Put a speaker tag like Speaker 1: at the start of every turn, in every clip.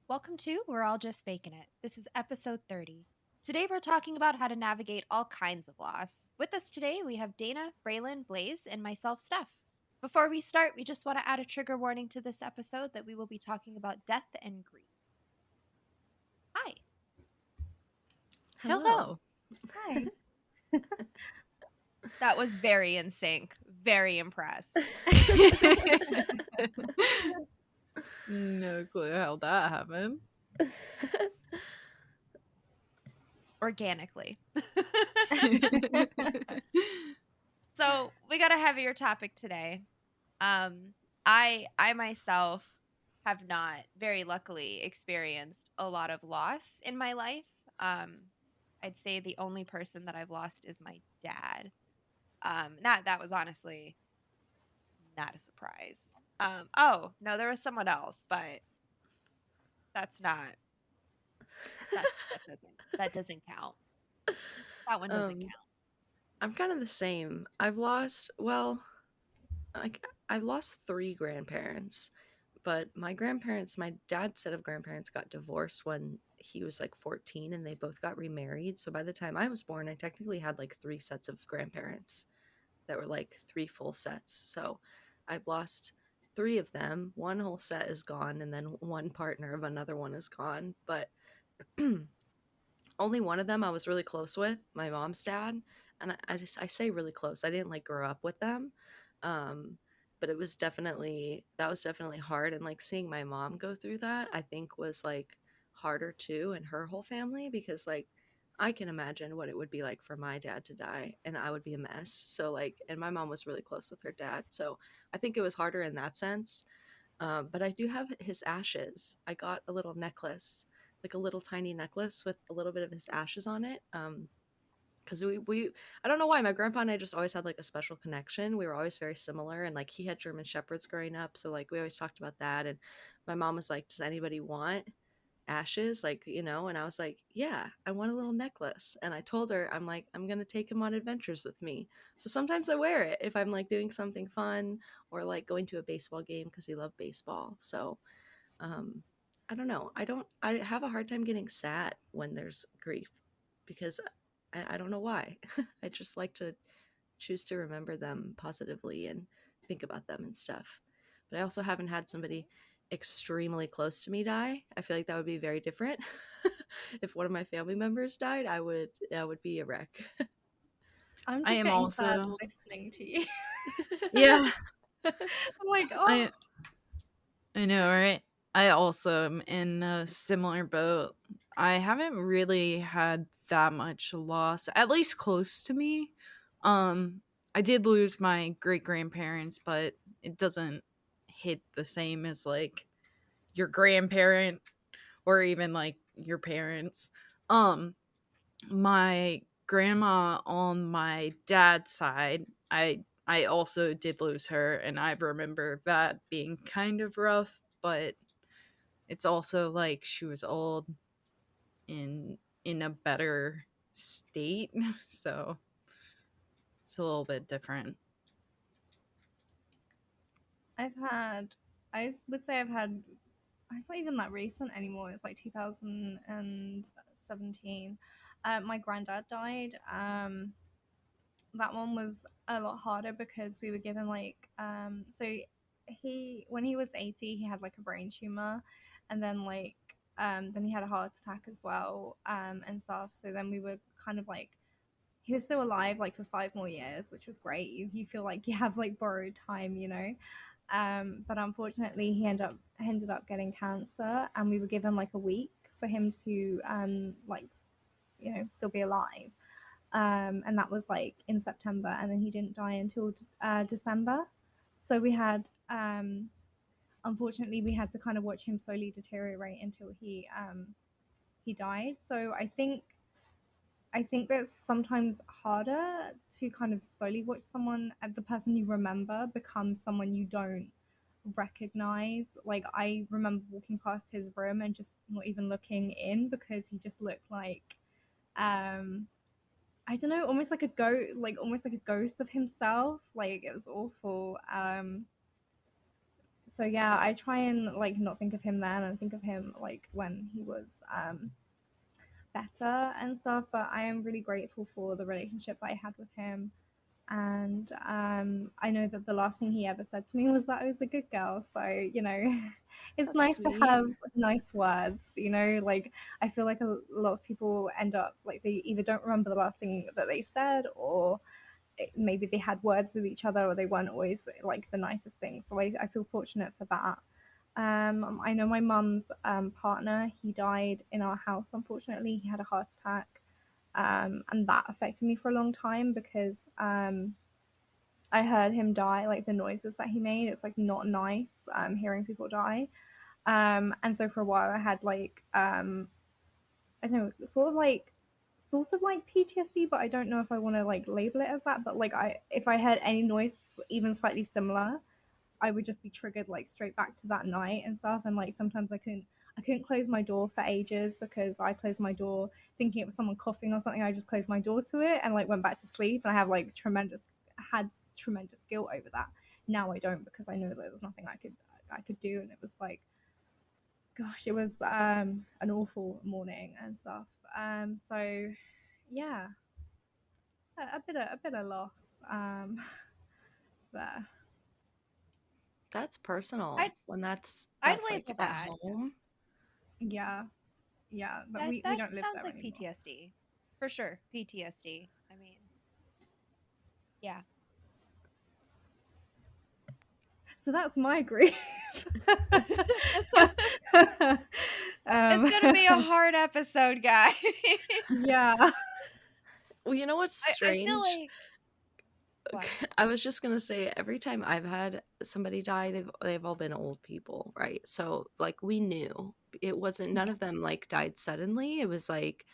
Speaker 1: Welcome to We're All Just Faking It. This is episode 30. Today we're talking about how to navigate all kinds of loss. With us today, we have Dana, Braylon, Blaze, and myself, Steph. Before we start, we just want to add a trigger warning to this episode that we will be talking about death and grief. Hi.
Speaker 2: Hello.
Speaker 3: Hello.
Speaker 2: Hi.
Speaker 1: That was very in sync. Very impressed.
Speaker 3: No clue how that happened.
Speaker 1: Organically. So we got a heavier topic today. I myself have not very luckily experienced a lot of loss in my life. I'd say the only person that I've lost is my dad. That was honestly not a surprise. Oh no, there was someone else, but that's not that doesn't count. That one doesn't count.
Speaker 2: I'm kind of the same. Like I've lost three grandparents, but my dad's set of grandparents got divorced when he was like 14 and they both got remarried. So by the time I was born, I technically had like three sets of grandparents that were like three full sets. So I've lost three of them. One whole set is gone, and then one partner of another one is gone. But only one of them I was really close with, my mom's dad, and I say really close. I didn't like grow up with them, um, but that was definitely hard, and like seeing my mom go through that, I think was like harder too, and her whole family because like I can imagine what it would be like for my dad to die, and I would be a mess. So like, and my mom was really close with her dad, so I think it was harder in that sense. But I do have his ashes. I got a little necklace, like a little tiny necklace with a little bit of his ashes on it. Because we I don't know why my grandpa and I just always had like a special connection. We were always very similar, and like he had German shepherds growing up, so like we always talked about that. And my mom was like, "Does anybody want ashes?" Like, and I was like, "Yeah, I want a little necklace." And I told her, I'm like, "I'm gonna take him on adventures with me." So sometimes I wear it if I'm like doing something fun or like going to a baseball game because he loved baseball. So um I don't know, I have a hard time getting sad when there's grief because I don't know why. I just like to choose to remember them positively and think about them and stuff. But I also haven't had somebody extremely close to me die. I feel like that would be very different. If one of my family members died, I would be a wreck.
Speaker 4: I'm
Speaker 3: I
Speaker 4: just
Speaker 3: am
Speaker 4: getting sad
Speaker 3: also
Speaker 4: listening to you.
Speaker 3: yeah,
Speaker 4: I'm like, oh,
Speaker 3: I I know, right? I also am in a similar boat. I haven't really had that much loss, at least close to me. Um I did lose my great grandparents, but it doesn't hit the same as like your grandparent or even like your parents. Um my grandma on my dad's side, I also did lose her, and I remember that being kind of rough, but it's also like she was old in a better state, so it's a little bit different.
Speaker 4: I would say I've had, it's not even that recent anymore. It's like 2017. My granddad died. That one was a lot harder because we were given so when he was 80, he had like a brain tumor, and then he had a heart attack as well, and stuff. So then we were kind of like, he was still alive like for 5 more years, which was great. You feel like you have like borrowed time, you know. But unfortunately, he ended up getting cancer, and we were given like a week for him to still be alive. And that was like in September, and then he didn't die until December. So unfortunately, we had to kind of watch him slowly deteriorate until he died. So I think that's sometimes harder to kind of slowly watch someone, the person you remember become someone you don't recognize. Like, I remember walking past his room and just not even looking in because he just looked like, um, I don't know, almost like almost like a ghost of himself. Like, it was awful. So yeah, I try and like not think of him then and think of him like when he was better and stuff. But I am really grateful for the relationship I had with him. And I know that the last thing he ever said to me was that I was a good girl. So, it's
Speaker 2: That's
Speaker 4: nice to
Speaker 2: sweet.
Speaker 4: have nice words, like I feel like a lot of people end up like they either don't remember the last thing that they said, or maybe they had words with each other, or they weren't always like the nicest thing. So I feel fortunate for that. I know my mum's partner, he died in our house, unfortunately. He had a heart attack. And that affected me for a long time because I heard him die, like the noises that he made. It's like not nice hearing people die. And so for a while I had like I don't know, sort of like PTSD, but I don't know if I want to like label it as that. But like if I heard any noise even slightly similar, I would just be triggered like straight back to that night and stuff. And like sometimes I couldn't close my door for ages because I closed my door thinking it was someone coughing or something. I just closed my door to it and like went back to sleep. And I have like tremendous guilt over that. Now I don't, because I know that there was nothing I could do, and it was like, gosh, it was an awful morning and stuff. So yeah, a bit of loss there.
Speaker 2: That's personal
Speaker 1: I'd
Speaker 2: when
Speaker 1: I'd
Speaker 2: that's like
Speaker 1: label
Speaker 2: at
Speaker 1: that.
Speaker 2: home.
Speaker 4: Yeah, yeah, but
Speaker 1: That
Speaker 4: we
Speaker 1: that
Speaker 4: don't live
Speaker 1: sounds
Speaker 4: there
Speaker 1: like
Speaker 4: anymore.
Speaker 1: PTSD. For sure, PTSD. I mean, yeah.
Speaker 4: So that's my grief.
Speaker 1: It's gonna be a
Speaker 4: um,
Speaker 1: hard episode, guys.
Speaker 4: yeah.
Speaker 2: Well, you know what's
Speaker 1: I feel
Speaker 2: strange?
Speaker 1: like what?
Speaker 2: I was just gonna say every time I've had somebody die, they've all been old people, right? So like we knew it wasn't, none
Speaker 4: Yeah.
Speaker 2: of them like died suddenly. It was like,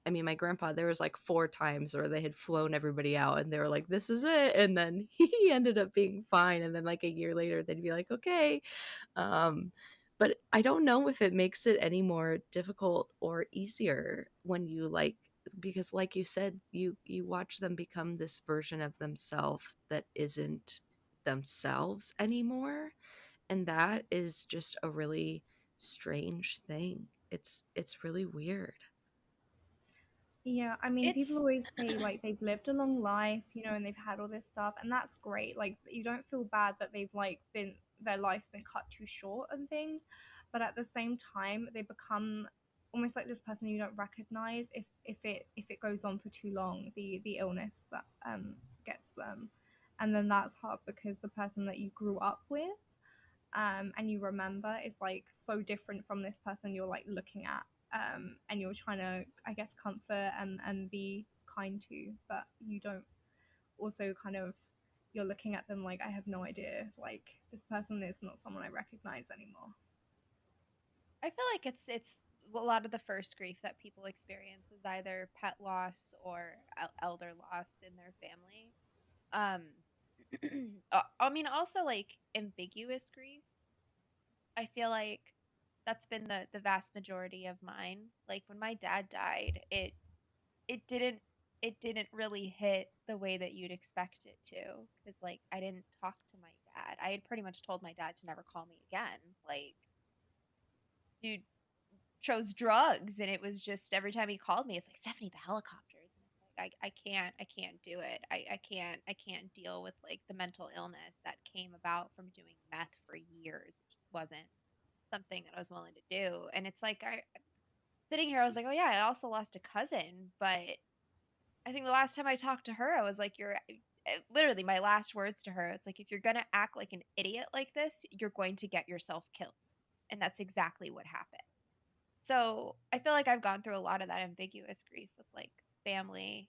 Speaker 2: I mean, my grandpa, there was like 4 times where they had flown everybody out and they were like, this is it. And then he ended up being fine. And then like a year later, they'd be like, okay. Um, but I don't know if it makes it any more difficult or easier when you like, because like you said, you watch them become this version of themselves that isn't themselves anymore, and that is just a really strange thing. It's really weird.
Speaker 4: Yeah, I mean, people
Speaker 1: It's
Speaker 4: always say like they've lived a long life, and they've had all this stuff, and that's great. Like, you don't feel bad that they've like been their life's been cut too short and things, but at the same time, they become almost like this person you don't recognize if it goes on for too long. The illness that gets them, and then that's hard because the person that you grew up with and you remember is like so different from this person you're like looking at, and you're trying to, I guess, comfort and be kind to, but you don't also kind of, you're looking at them like, I have no idea, like this person is not someone I recognize anymore.
Speaker 1: I feel like it's a lot of the first grief that people experience is either pet loss or elder loss in their family. I mean, also like ambiguous grief. I feel like that's been the vast majority of mine. Like when my dad died, it didn't it didn't really hit the way that you'd expect it to, because like I didn't talk to my dad. I had pretty much told my dad to never call me again. Like, dude chose drugs, and it was just every time he called me, it's like, Stephanie, the helicopters. And it's like, I can't do it. I can't deal with like the mental illness that came about from doing meth for years. It just wasn't something that I was willing to do. And it's like, I sitting here, I was like, oh yeah, I also lost a cousin, but I think the last time I talked to her, I was like, you're literally my last words to her. It's like, if you're going to act like an idiot like this, you're going to get yourself killed. And that's exactly what happened. So I feel like I've gone through a lot of that ambiguous grief with like family.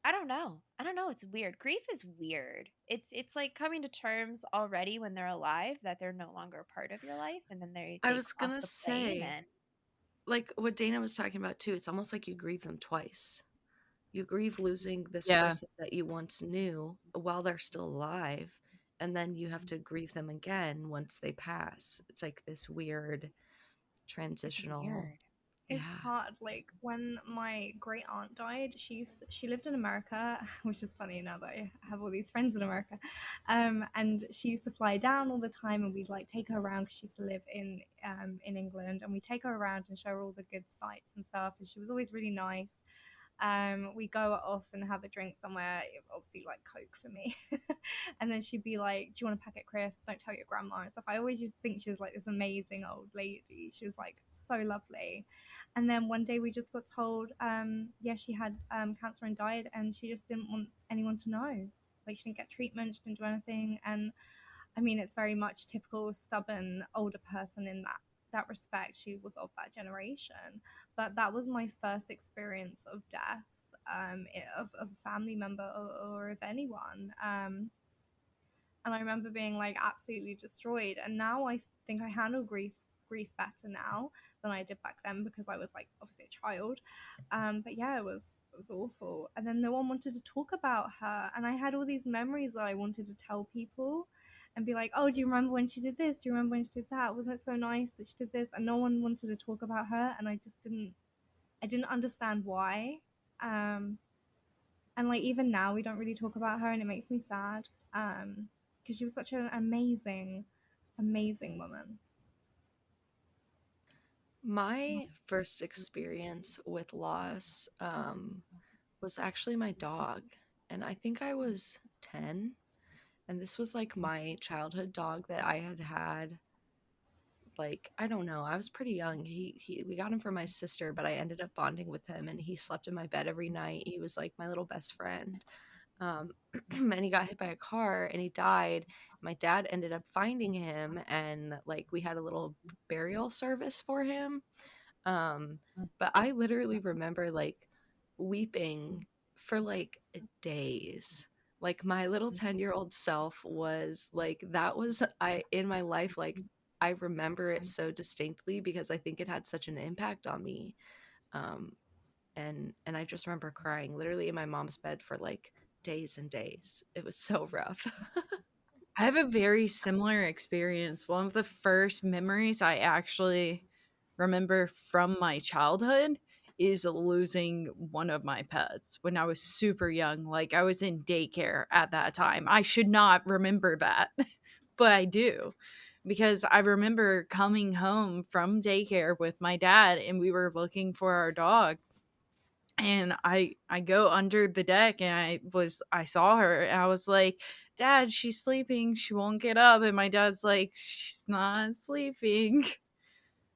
Speaker 1: I don't know. I don't know. It's weird. Grief is weird. It's like coming to terms already when they're alive that they're no longer a part of your life, and then
Speaker 2: I
Speaker 1: they
Speaker 2: was
Speaker 1: cross
Speaker 2: gonna
Speaker 1: the plane
Speaker 2: say,
Speaker 1: and
Speaker 2: like what Dana was talking about too, it's almost like you grieve them twice. You grieve losing this
Speaker 3: Yeah.
Speaker 2: person that you once knew while they're still alive, and then you have to grieve them again once they pass. It's like this weird
Speaker 1: it's
Speaker 2: transitional
Speaker 1: weird.
Speaker 4: It's
Speaker 2: Yeah.
Speaker 4: hard. Like when my great aunt died, she lived in America, which is funny now that I have all these friends in America. And she used to fly down all the time, and we'd like take her around because she used to live in England, and we take her around and show her all the good sights and stuff. And she was always really nice. We go off and have a drink somewhere, obviously like Coke for me. And then she'd be like, "Do you want a packet crisp? Don't tell your grandma," and stuff. I always used to think she was like this amazing old lady. She was like so lovely. And then one day we just got told, yeah, she had cancer and died, and she just didn't want anyone to know. Like she didn't get treatment, she didn't do anything. And I mean, it's very much typical stubborn older person in that respect. She was of that generation, but that was my first experience of death, of a family member, or of anyone. And I remember being like absolutely destroyed. And now I think I handle grief better now than I did back then because I was like obviously a child. But yeah, it was awful. And then no one wanted to talk about her, and I had all these memories that I wanted to tell people. And be like, oh, do you remember when she did this? Do you remember when she did that? Wasn't it so nice that she did this? And no one wanted to talk about her, and I just didn't. I didn't understand why. Um, and like even now, we don't really talk about her, and it makes me sad. Because she was such an amazing, amazing woman.
Speaker 2: My first experience with loss was actually my dog. And I think I was 10. And this was like my childhood dog that I had had. Like, I don't know, I was pretty young. We got him for my sister, but I ended up bonding with him, and he slept in my bed every night. He was like my little best friend. Um, and he got hit by a car and he died. My dad ended up finding him, and like we had a little burial service for him. But I literally remember like weeping for like days. Like my little 10-year-old self was like, that was I in my life. Like I remember it so distinctly because I think it had such an impact on me. Um, and I just remember crying literally in my mom's bed for like days and days. It was so rough.
Speaker 3: I have a very similar experience. One of the first memories I actually remember from my childhood is losing one of my pets when I was super young. Like I was in daycare at that time. I should not remember that, but I do because I remember coming home from daycare with my dad and we were looking for our dog, and I go under the deck and I saw her and I was like, "Dad, she's sleeping, she won't get up." And my dad's like, "She's not sleeping."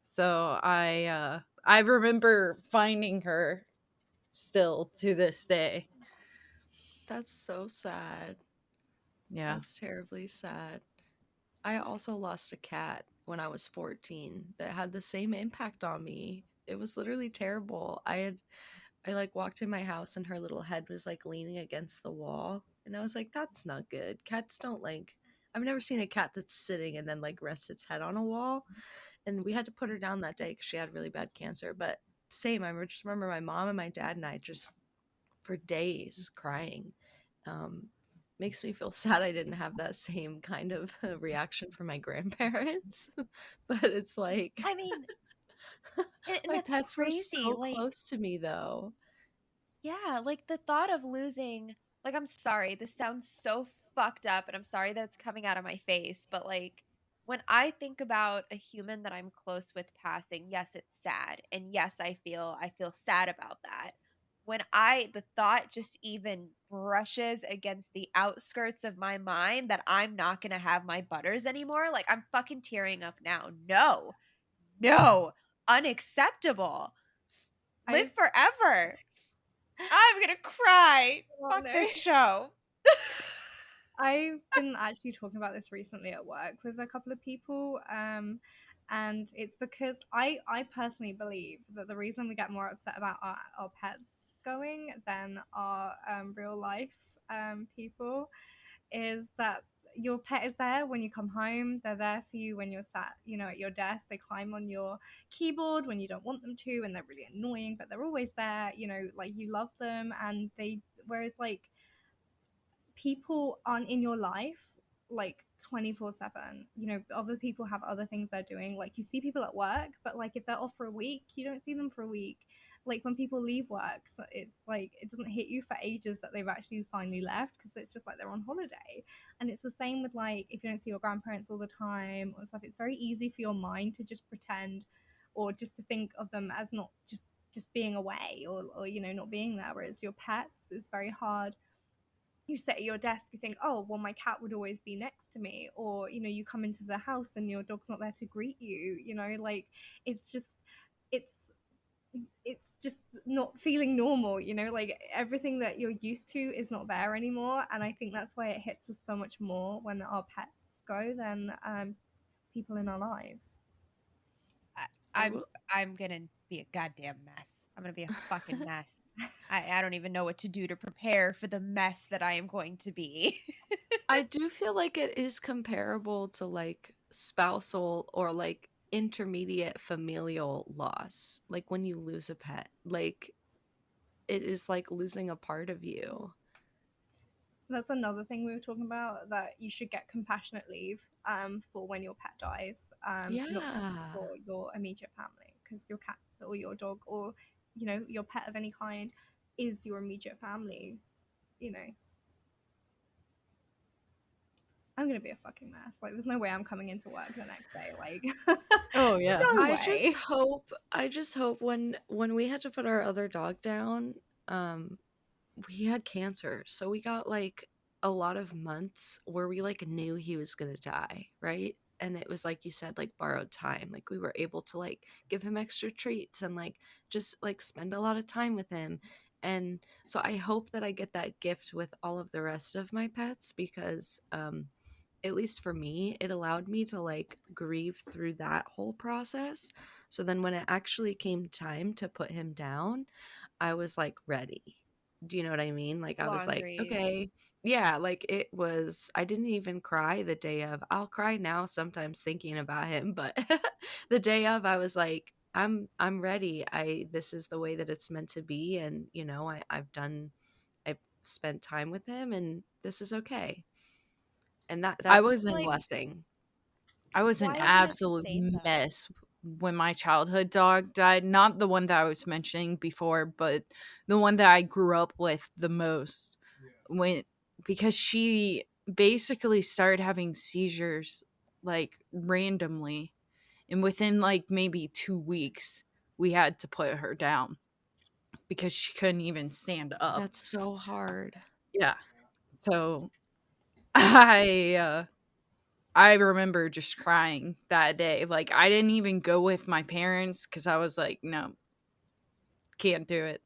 Speaker 3: So I remember finding her still to this day.
Speaker 2: That's so sad.
Speaker 3: Yeah.
Speaker 2: That's terribly sad. I also lost a cat when I was 14 that had the same impact on me. It was literally terrible. I like walked in my house and her little head was like leaning against the wall, and I was like, that's not good. Cats don't like I've never seen a cat that's sitting and then like rests its head on a wall. And we had to put her down that day cuz she had really bad cancer. But same, just remember my mom and my dad and I just for days crying. Um, Makes me feel sad I didn't have that same kind of reaction from my grandparents. But it's like
Speaker 1: I mean, and
Speaker 2: my
Speaker 1: that's
Speaker 2: pets were
Speaker 1: crazy.
Speaker 2: so
Speaker 1: Like,
Speaker 2: close to me though.
Speaker 1: yeah, like the thought of losing, like, I'm sorry, this sounds so fucked up, and I'm sorry that it's coming out of my face, but like, when I think about a human that I'm close with passing, yes, it's sad. And yes, I feel sad about that. When the thought just even brushes against the outskirts of my mind that I'm not gonna have my butters anymore, like I'm fucking tearing up now. No, no, unacceptable. Live
Speaker 4: I've
Speaker 1: forever. I'm gonna cry.
Speaker 4: oh
Speaker 1: Fuck
Speaker 4: no.
Speaker 1: this show.
Speaker 4: I've been actually talking about this recently at work with a couple of people, and it's because I personally believe that the reason we get more upset about our pets going than our real life people is that your pet is there when you come home. They're there for you when you're sat, at your desk. They climb on your keyboard when you don't want them to, and they're really annoying, but they're always there. Like you love them, and they. Whereas like people aren't in your life like 24/7. You know, other people have other things they're doing. Like you see people at work, but like if they're off for a week, you don't see them for a week. Like when people leave work, so it's like it doesn't hit you for ages that they've actually finally left because it's just like they're on holiday. And it's the same with like if you don't see your grandparents all the time or stuff, it's very easy for your mind to just pretend or just to think of them as not just being away or you know not being there, whereas your pets, it's very hard. You sit at your desk, you think, oh well, my cat would always be next to me, or you know you come into the house and your dog's not there to greet you, you know, like it's just it's it's just not feeling normal, you know, like everything that you're used to is not there anymore. And I think that's why it hits us so much more when our pets go than people in our lives.
Speaker 1: I,
Speaker 2: I
Speaker 1: I'm
Speaker 2: will.
Speaker 1: I'm gonna be a goddamn mess. I'm gonna be a fucking mess. I don't even know what to do to prepare for the mess that I am going to be.
Speaker 2: I do feel like it is comparable to like spousal or like intermediate familial loss. Like when you lose a pet, like it is like losing a part of you.
Speaker 4: That's another thing we were talking about, that you should get compassionate leave for when your pet dies, not just
Speaker 2: Yeah.
Speaker 4: for your immediate family, because your cat or your dog or you know your pet of any kind is your immediate family. You know, I'm gonna be a fucking mess. Like, there's no way I'm coming into work the next day. Like,
Speaker 3: Oh yeah.
Speaker 4: no
Speaker 2: I
Speaker 4: way.
Speaker 2: just hope when we had to put our other dog down, um he had cancer. So we got like a lot of months where we like knew he was going to die, right? And it was like you said, like borrowed time. Like we were able to like give him extra treats and like just like spend a lot of time with him. And so I hope that I get that gift with all of the rest of my pets because at least for me, it allowed me to like grieve through that whole process. So then when it actually came time to put him down, I was like ready. Do you know what I mean? Like I was
Speaker 1: Long
Speaker 2: like,
Speaker 1: grieve.
Speaker 2: okay. Yeah, like it was I didn't even cry the day of. I'll cry now sometimes thinking about him, but the day of I was like, I'm ready. I This is the way that it's meant to be and you know, I've spent time with him and this is okay. And
Speaker 3: I
Speaker 2: that's
Speaker 3: was
Speaker 2: a
Speaker 3: in
Speaker 1: Like,
Speaker 2: blessing.
Speaker 3: I was an
Speaker 1: why is it
Speaker 3: absolute
Speaker 1: safe though?
Speaker 3: mess when my childhood dog died. Not the one that I was mentioning before, but the one that I grew up with the most. When because she basically started having seizures like randomly, and within like maybe 2 weeks, we had to put her down because she couldn't even stand up.
Speaker 2: That's so hard.
Speaker 3: Yeah. So I remember just crying that day. Like I didn't even go with my parents cuz I was like, no, can't do it.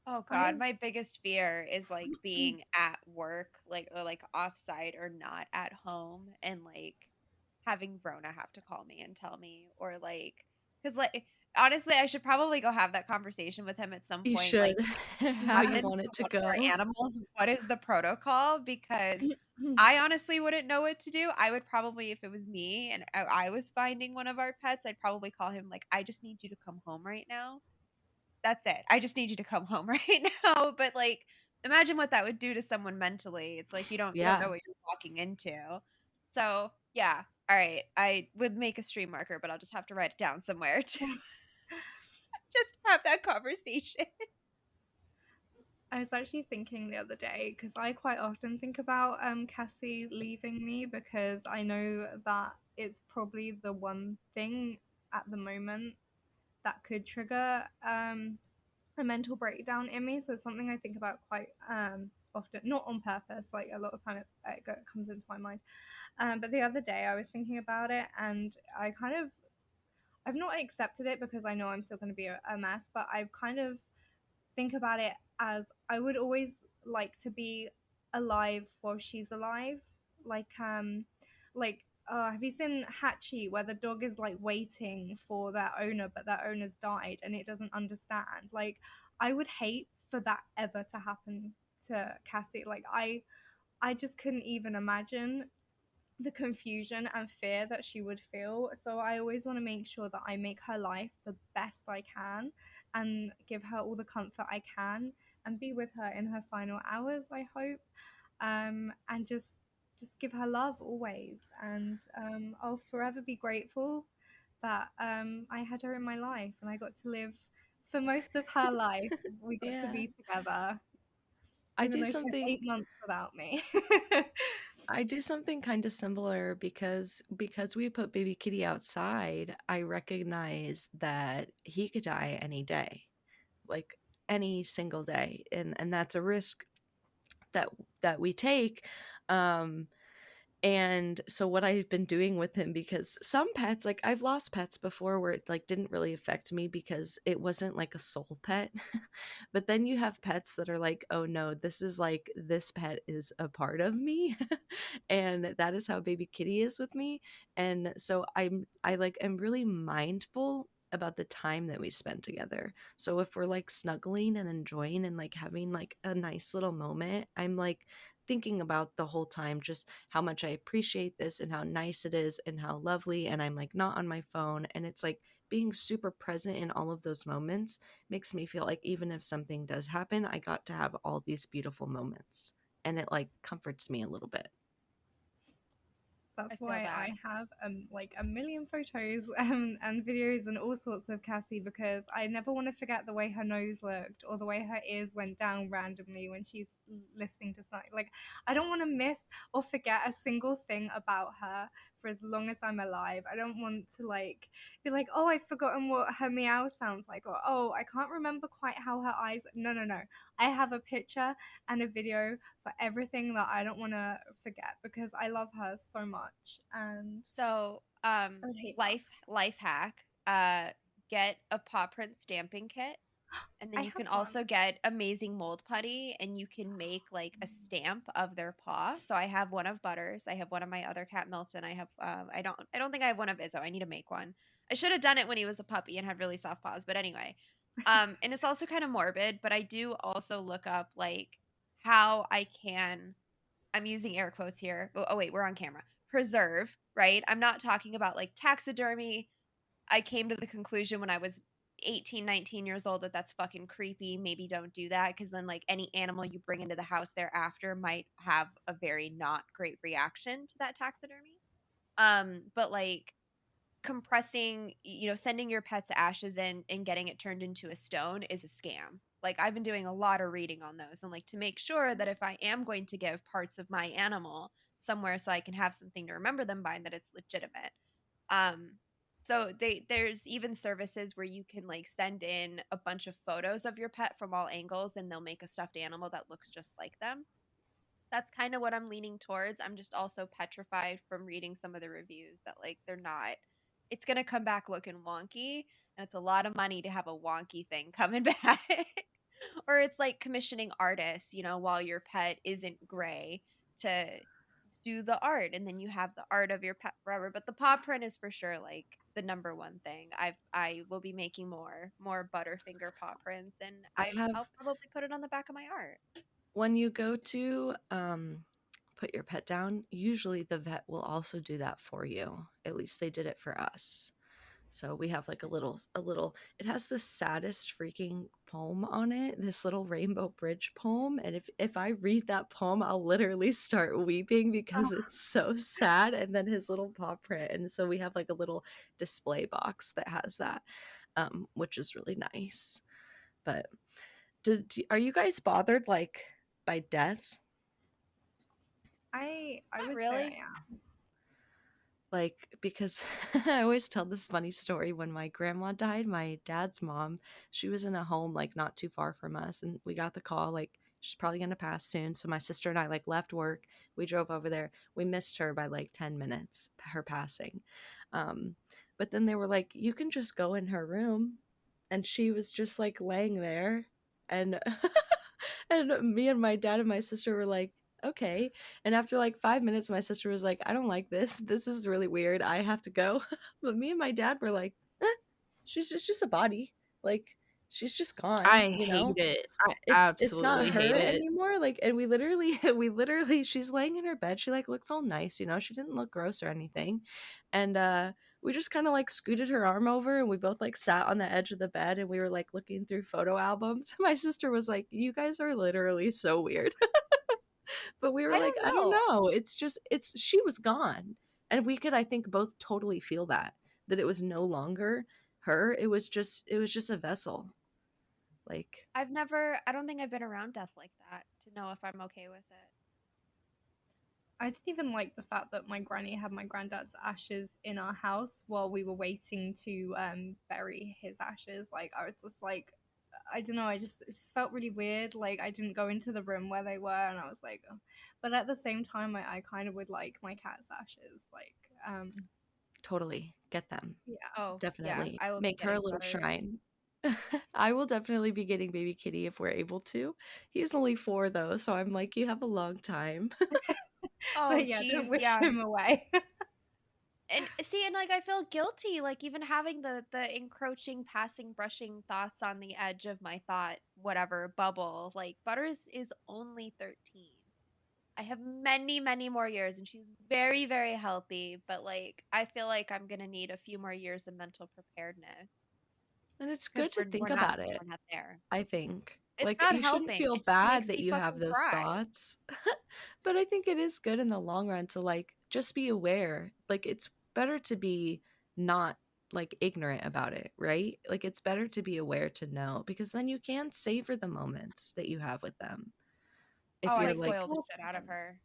Speaker 1: Oh god,
Speaker 4: I've
Speaker 1: my biggest fear is like being at work, like or like offsite or not at home and like having Rona have to call me and tell me or like cuz like honestly, I should probably go have that conversation with him at some
Speaker 2: You
Speaker 1: point like
Speaker 2: should. How you
Speaker 1: happens
Speaker 2: want
Speaker 1: to
Speaker 2: it to
Speaker 1: one of
Speaker 2: go.
Speaker 1: our animals, what is the protocol? Because I honestly wouldn't know what to do. I would probably, if it was me and I was finding one of our pets, I'd probably call him like, I just need you to come home right now. That's it. I just need you to come home right now. But like, imagine what that would do to someone mentally. It's like you don't know
Speaker 2: Yeah.
Speaker 1: what you're walking into. So yeah. All right. I would make a stream marker, but I'll just have to write it down somewhere to just have that conversation.
Speaker 4: I was actually thinking the other day because I quite often think about Cassie leaving me because I know that it's probably the one thing at the moment that could trigger a mental breakdown in me. So it's something I think about quite often, not on purpose. Like a lot of time it comes into my mind. But the other day I was thinking about it and I've not accepted it because I know I'm still going to be a mess, but I've kind of think about it as I would always like to be alive while she's alive. Like have you seen Hachi where the dog is like waiting for their owner but their owner's died and it doesn't understand? Like I would hate for that ever to happen to Cassie. Like I just couldn't even imagine the confusion and fear that she would feel. So I always want to make sure that I make her life the best I can and give her all the comfort I can and be with her in her final hours, I hope. And just give her love always. And I'll forever be grateful that I had her in my life and I got to live for most of her life. We got to
Speaker 2: Yeah.
Speaker 4: be together,
Speaker 2: I
Speaker 4: even
Speaker 2: do
Speaker 4: though she went
Speaker 2: something
Speaker 4: 8 months without me.
Speaker 2: I do something kind of similar because we put baby kitty outside, I recognize that he could die any day. Like any single day. And that's a risk that we take. Um and so what I've been doing with him, because some pets, like I've lost pets before where it like didn't really affect me because it wasn't like a soul pet. But then you have pets that are like, oh no, this is like this pet is a part of me. And that is how baby kitty is with me. And so I like am really mindful about the time that we spend together. So if we're like snuggling and enjoying and like having like a nice little moment, I'm like thinking about the whole time just how much I appreciate this and how nice it is and how lovely, and I'm like not on my phone, and it's like being super present in all of those moments makes me feel like even if something does happen, I got to have all these beautiful moments, and it like comforts me a little bit.
Speaker 1: I
Speaker 4: That's
Speaker 1: feel
Speaker 4: why
Speaker 1: that.
Speaker 4: I have like a million photos and videos and all sorts of Cassie, because I never want to forget the way her nose looked or the way her ears went down randomly when she's listening to something. Like I don't want to miss or forget a single thing about her for as long as I'm alive. I don't want to like be like, oh, I've forgotten what her meow sounds like, or oh, I can't remember quite how her eyes. No, no, no. I have a picture and a video for everything that I don't want to forget because I love her so much, and
Speaker 1: So,
Speaker 4: I would hate that.
Speaker 1: life hack, get a paw print stamping kit, and
Speaker 4: I
Speaker 1: then you
Speaker 4: have
Speaker 1: can
Speaker 4: one.
Speaker 1: also get amazing mold putty, and you can make like a stamp of their paw. So I have one of Butters, I have one of my other cat Milton, I have I don't think I have one of Izzo. I need to make one. I should have done it when he was a puppy and had really soft paws, but anyway. And it's also kind of morbid, but I do also look up like how I can, I'm using air quotes here. Oh, wait, we're on camera. Preserve, right? I'm not talking about like taxidermy. I came to the conclusion when I was 18, 19 years old that that's fucking creepy. Maybe don't do that because then like any animal you bring into the house thereafter might have a very not great reaction to that taxidermy. But like compressing, sending your pet's ashes in and getting it turned into a stone is a scam. Like I've been doing a lot of reading on those and like to make sure that if I am going to give parts of my animal somewhere so I can have something to remember them by, that it's legitimate. Um so there's even services where you can like send in a bunch of photos of your pet from all angles and they'll make a stuffed animal that looks just like them. That's kind of what I'm leaning towards. I'm just also petrified from reading some of the reviews that like they're not, it's going to come back looking wonky, and it's a lot of money to have a wonky thing coming back. Or it's like commissioning artists, while your pet isn't gray, to do the art, and then you have the art of your pet forever. But the paw print is for sure like the number one thing. I will be making more Butterfinger paw prints, and
Speaker 2: I have
Speaker 1: I'll probably put it on the back of my art.
Speaker 2: When you go to put your pet down, usually the vet will also do that for you. At least they did it for us. So we have like a little it has the saddest freaking poem on it, this little rainbow bridge poem, and if I read that poem, I'll literally start weeping because
Speaker 4: Oh,
Speaker 2: it's so sad, and then his little paw print, and so we have like a little display box that has that, which is really nice. But are you guys bothered like by death?
Speaker 4: I
Speaker 1: Not
Speaker 4: would say I
Speaker 1: really.
Speaker 4: am.
Speaker 2: Like, because I always tell this funny story. When my grandma died, my dad's mom, she was in a home like not too far from us, and we got the call like she's probably gonna pass soon. So my sister and I like left work, we drove over there. We missed her by like 10 minutes, her passing. um but then they were like, you can just go in her room, and she was just like laying there, and and me and my dad and my sister were like, okay. And after like 5 minutes, my sister was like, I don't like this. This is really weird. I have to go. But me and my dad were like, she's just a body. Like, she's just gone,
Speaker 3: I
Speaker 2: you
Speaker 3: hate
Speaker 2: know?
Speaker 3: it. I
Speaker 2: It's not
Speaker 3: absolutely
Speaker 2: her
Speaker 3: hate it.
Speaker 2: anymore. Like, and we literally she's laying in her bed. She like looks all nice, you know. She didn't look gross or anything. And we just kind of like scooted her arm over, and we both like sat on the edge of the bed, and we were like looking through photo albums. My sister was like, "You guys are literally so weird." But we were
Speaker 1: I
Speaker 2: like,
Speaker 1: don't
Speaker 2: I don't
Speaker 1: know.
Speaker 2: know. It's just she was gone. And we could, I think, both totally feel that it was no longer her. It was just a vessel. Like
Speaker 1: I don't think I've been around death like that to know if I'm okay with it.
Speaker 4: I didn't even like the fact that my granny had my granddad's ashes in our house while we were waiting to bury his ashes. Like I was just like, I don't know. It just felt really weird. Like I didn't go into the room where they were, and I was like, oh. But at the same time, I kind of would like my cat's ashes. Like,
Speaker 2: totally get them.
Speaker 4: yeah,
Speaker 1: Oh, yeah,
Speaker 2: Definitely
Speaker 1: I will be
Speaker 2: make her a
Speaker 1: getting
Speaker 2: little
Speaker 1: butters.
Speaker 2: shrine. I will definitely be getting baby kitty if we're able to. He's only 4 though, so I'm like, you have a long time.
Speaker 1: Oh,
Speaker 4: but yeah, don't
Speaker 1: geez,
Speaker 4: wish
Speaker 1: yeah.
Speaker 4: him away.
Speaker 1: And see, and like I feel guilty, like even having the encroaching, passing, brushing thoughts on the edge of my thought, whatever bubble. Like Butters is only 13. I have many, many more years, and she's very, very healthy. But like, I feel like I'm gonna need a few more years of mental preparedness
Speaker 2: And it's
Speaker 1: because
Speaker 2: good to think
Speaker 1: we're not
Speaker 2: about it,
Speaker 1: there.
Speaker 2: I think.
Speaker 1: It's
Speaker 2: Like,
Speaker 1: not
Speaker 2: you shouldn't
Speaker 1: helping.
Speaker 2: feel
Speaker 1: It just
Speaker 2: bad
Speaker 1: makes
Speaker 2: that
Speaker 1: me
Speaker 2: you have
Speaker 1: fucking
Speaker 2: those
Speaker 1: cry.
Speaker 2: thoughts. But I think it is good in the long run to, like, just be aware. Like, it's better to be not, like, ignorant about it, right? Like, it's better to be aware to know because then you can savor the moments that you have with them.
Speaker 1: Oh,
Speaker 2: If
Speaker 1: I
Speaker 2: you're like,
Speaker 1: spoil the
Speaker 4: Paw
Speaker 1: shit out of
Speaker 4: prints.
Speaker 1: her.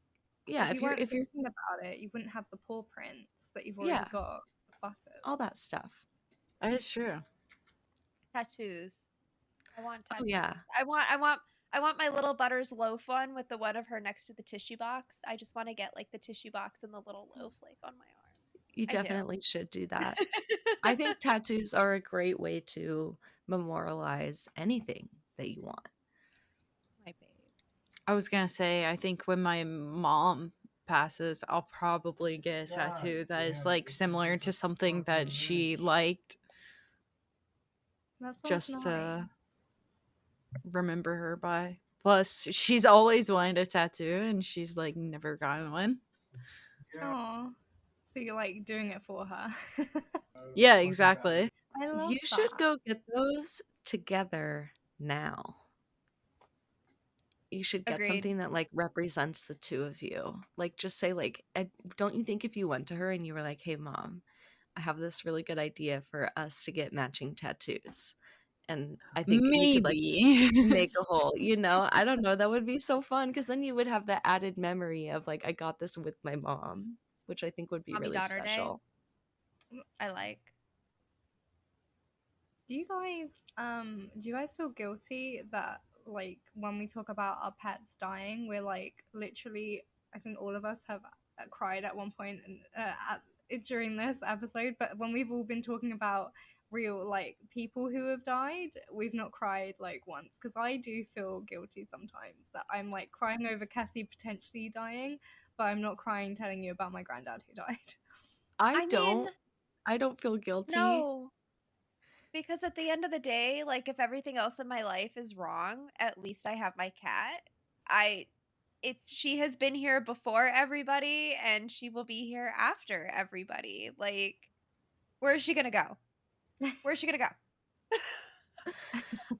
Speaker 2: yeah,
Speaker 4: If you
Speaker 2: if you're
Speaker 4: weren't
Speaker 2: if you're
Speaker 4: thinking about it, you wouldn't have the paw prints that you've already
Speaker 2: yeah,
Speaker 4: got.
Speaker 2: all
Speaker 4: Butters.
Speaker 2: that stuff.
Speaker 3: That is true.
Speaker 1: Tattoos. I want
Speaker 2: Oh
Speaker 1: tattoos.
Speaker 2: yeah.
Speaker 1: I want my little Butters loaf one with the one of her next to the tissue box. I just want to get like the tissue box and the little loaf like on my arm.
Speaker 2: You
Speaker 1: I do.
Speaker 2: definitely should do that. I think tattoos are a great way to memorialize anything that you want.
Speaker 1: My babe.
Speaker 3: I was gonna say, I think when my mom passes, I'll probably get a tattoo that is like similar to something that she liked,
Speaker 4: That sounds
Speaker 3: just
Speaker 4: nice.
Speaker 3: to remember her by. Plus, she's always wanted a tattoo, and she's like never gotten one.
Speaker 4: Oh, so you're like doing it for her.
Speaker 3: Yeah, exactly.
Speaker 4: I love
Speaker 2: You should
Speaker 4: that.
Speaker 2: go get those together now. You should get
Speaker 1: Agreed.
Speaker 2: something that like represents the two of you. Like just say like don't you think if you went to her and you were like, "Hey mom, I have this really good idea for us to get matching tattoos." And I think you could like
Speaker 3: Maybe.
Speaker 2: make a whole, I don't know, that would be so fun because then you would have the added memory of like I got this with my mom, which I think would be
Speaker 1: Mommy
Speaker 2: really
Speaker 1: daughter day.
Speaker 2: special.
Speaker 1: I like.
Speaker 4: Do you guys feel guilty that like when we talk about our pets dying, we're like literally I think all of us have cried at one point during this episode, but when we've all been talking about real like people who have died, we've not cried like once because I do feel guilty sometimes that I'm like crying over Cassie potentially dying, but I'm not crying telling you about my granddad who died.
Speaker 2: I
Speaker 1: I mean,
Speaker 2: don't I don't feel guilty.
Speaker 1: no. Because at the end of the day, like if everything else in my life is wrong, at least I have my cat. I it's she has been here before everybody and she will be here after everybody. Like where is she going to go? Where is she going to go?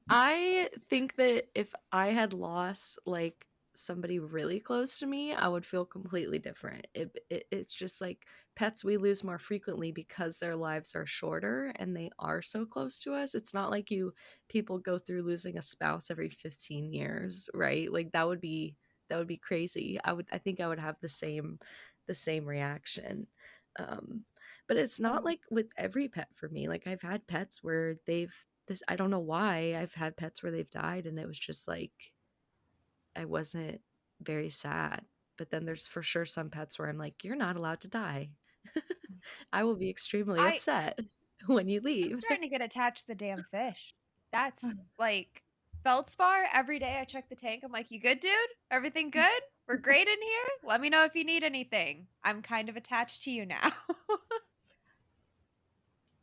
Speaker 2: I think that if I had lost like somebody really close to me, I would feel completely different. It's just like pets we lose more frequently because their lives are shorter and they are so close to us. It's not like people go through losing a spouse every 15 years, right? Like that would be crazy. I think I would have the same reaction. Um but it's not
Speaker 4: Um,
Speaker 2: like with every pet for me. Like I've had pets where I don't know why I've had pets where they've died and it was just like I wasn't very sad. But then there's for sure some pets where I'm like, you're not allowed to die. I will be extremely
Speaker 1: I
Speaker 2: upset when you
Speaker 1: I'm
Speaker 2: leave.
Speaker 1: starting to get attached to the damn fish. That's like Feldspar every day I check the tank. I'm like, "You good, dude? Everything good? We're great in here? Let me know if you need anything." I'm kind of attached to you now.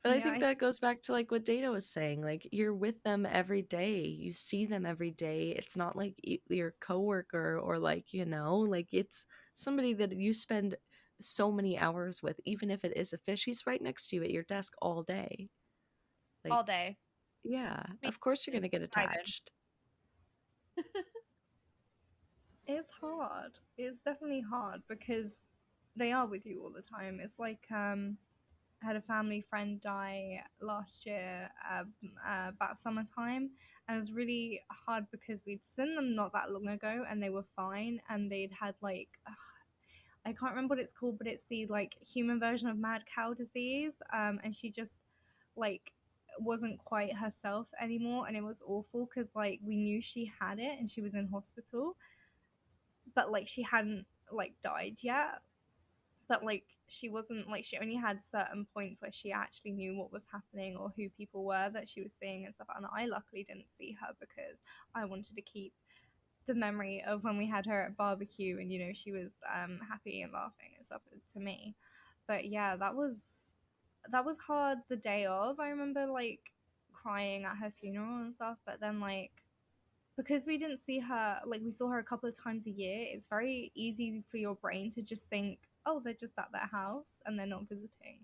Speaker 2: But I
Speaker 4: yeah,
Speaker 2: think that goes back to like what Dana was saying. Like you're with them every day. You see them every day. It's not like your coworker or like, like it's somebody that you spend so many hours with, even if it is a fish, he's right next to you at your desk all day. Like,
Speaker 1: All day.
Speaker 2: yeah,
Speaker 1: Me
Speaker 2: of course you're
Speaker 1: too.
Speaker 2: going to get
Speaker 1: Thriving.
Speaker 2: attached.
Speaker 4: It's hard. It's definitely hard because they are with you all the time. It's like I had a family friend die last year about summertime, and it was really hard because we'd seen them not that long ago and they were fine, and they'd had like I can't remember what it's called, but it's the like human version of mad cow disease, and she just like wasn't quite herself anymore, and it was awful because like we knew she had it and she was in hospital, but like she hadn't like died yet, but like she wasn't like she only had certain points where she actually knew what was happening or who people were that she was seeing and stuff, and I luckily didn't see her because I wanted to keep the memory of when we had her at barbecue and she was happy and laughing and stuff to me. But yeah, that was hard the day of. I remember like crying at her funeral and stuff, but then like because we didn't see her, like we saw her a couple of times a year, it's very easy for your brain to just think, oh, they're just at their house and they're not visiting.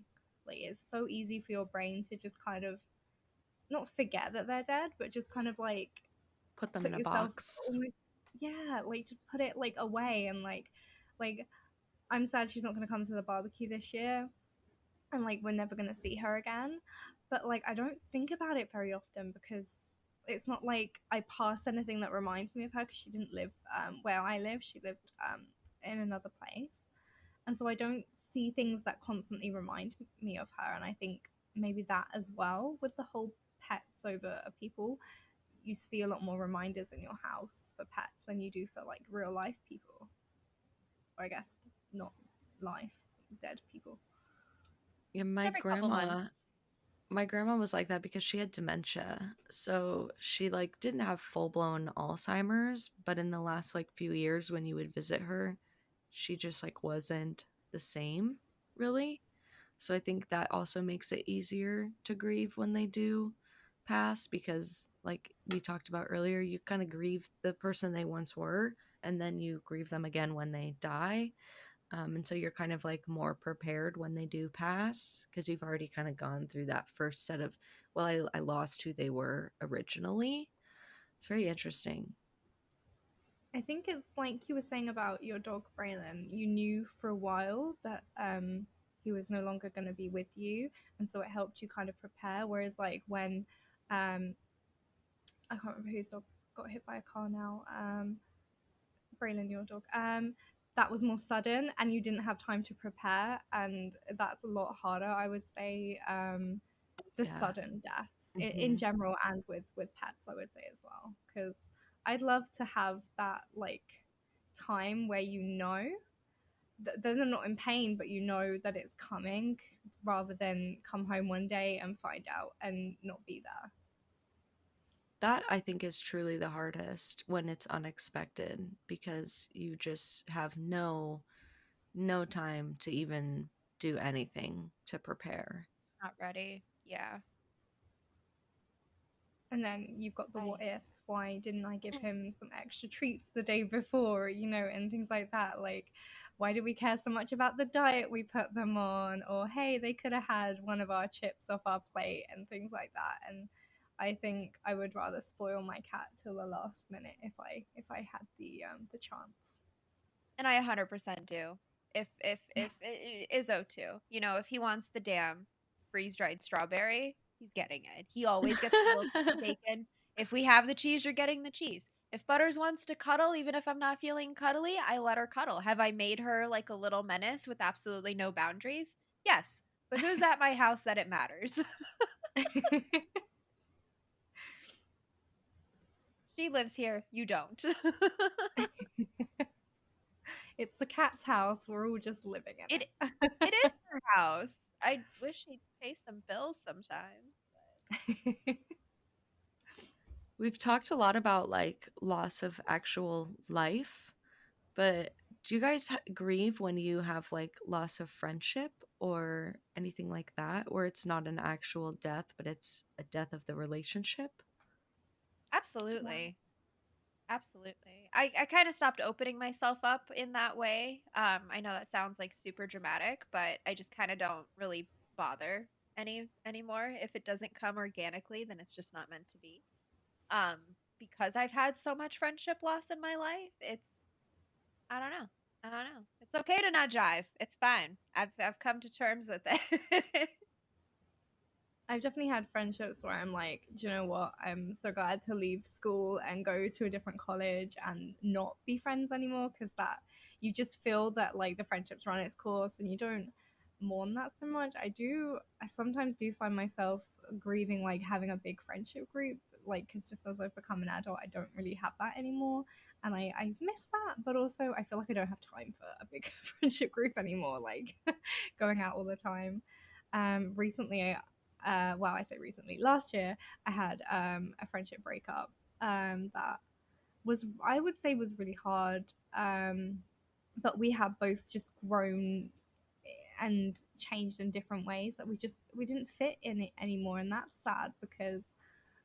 Speaker 4: Like it's so easy for your brain to just kind of not forget that they're dead, but just kind of like
Speaker 2: Put them
Speaker 4: put
Speaker 2: in a
Speaker 4: yourself
Speaker 2: box.
Speaker 4: almost, yeah, like just put it like away and like I'm sad she's not going to come to the barbecue this year, and like we're never going to see her again, but like I don't think about it very often because it's not like I pass anything that reminds me of her because she didn't live where I live. She lived in another place, and so I don't see things that constantly remind me of her. And I think maybe that as well with the whole pets over people, you see a lot more reminders in your house for pets than you do for like real life people, or I guess not life, dead people.
Speaker 2: Yeah,
Speaker 1: Every couple months.
Speaker 2: my grandma was like that because she had dementia. So she like didn't have full-blown Alzheimer's, but in the last like few years when you would visit her, she just like wasn't the same, really. So I think that also makes it easier to grieve when they do pass because like we talked about earlier, you kind of grieve the person they once were and then you grieve them again when they die. And so you're kind of like more prepared when they do pass because you've already kind of gone through that first set of, well, I lost who they were originally. It's very interesting.
Speaker 4: I think it's like you were saying about your dog Braylon. You knew for a while that he was no longer going to be with you, and so it helped you kind of prepare. Whereas like when I can't remember whose dog got hit by a car now. Braylon, your dog. That was more sudden, and you didn't have time to prepare, and that's a lot harder, I would say. The
Speaker 2: Yeah.
Speaker 4: sudden deaths in
Speaker 2: Hmm.
Speaker 4: general, and with pets, I would say as well, because I'd love to have that like time where they're not in pain, but you know that it's coming, rather than come home one day and find out and not be there.
Speaker 2: That I think is truly the hardest when it's unexpected because you just have no time to even do anything to prepare.
Speaker 1: Not ready. Yeah.
Speaker 4: And then you've got the what
Speaker 1: I
Speaker 4: ifs. Why didn't I give him some extra treats the day before, and things like that? Like, why do we care so much about the diet we put them on? Or, hey, they could have had one of our chips off our plate and things like that. And I think I would rather spoil my cat till the last minute if I had the chance.
Speaker 1: and I 100% do. If Izzo too. If he wants the damn freeze-dried strawberry, he's getting it. He always gets the little piece of bacon. If we have the cheese, you're getting the cheese. If Butters wants to cuddle, even if I'm not feeling cuddly, I let her cuddle. Have I made her like a little menace with absolutely no boundaries? Yes. But who's at my house that it matters? She lives here. You don't.
Speaker 4: It's the cat's house. We're all just living
Speaker 1: it
Speaker 4: in
Speaker 1: it is her house. I wish he'd pay some bills sometimes.
Speaker 4: it.
Speaker 2: We've talked a lot about like loss of actual life, but do you guys grieve when you have like loss of friendship or anything like that, where it's not an actual death, but it's a death of the relationship?
Speaker 4: Yeah.
Speaker 1: Absolutely. Absolutely. I kind of stopped opening myself up in that way. I know that sounds like super dramatic, but I just kind of don't really bother anymore. If it doesn't come organically, then it's just not meant to be. Um, because I've had so much friendship loss in my life, I don't know. I don't know. It's okay to not jive. It's fine. I've come to terms with it.
Speaker 4: I've definitely had friendships where I'm like, do you know what? I'm so glad to leave school and go to a different college and not be friends anymore, because that you just feel that like the friendship's run its course and you don't mourn that so much. I sometimes do find myself grieving like having a big friendship group, like because just as I've become an adult, I don't really have that anymore. And I miss that, but also I feel like I don't have time for a big friendship group anymore, like going out all the time. Recently, well, I say recently, last year, I had a friendship breakup that was, I would say, was really hard. But we have both just grown and changed in different ways that we didn't fit in it anymore, and that's sad because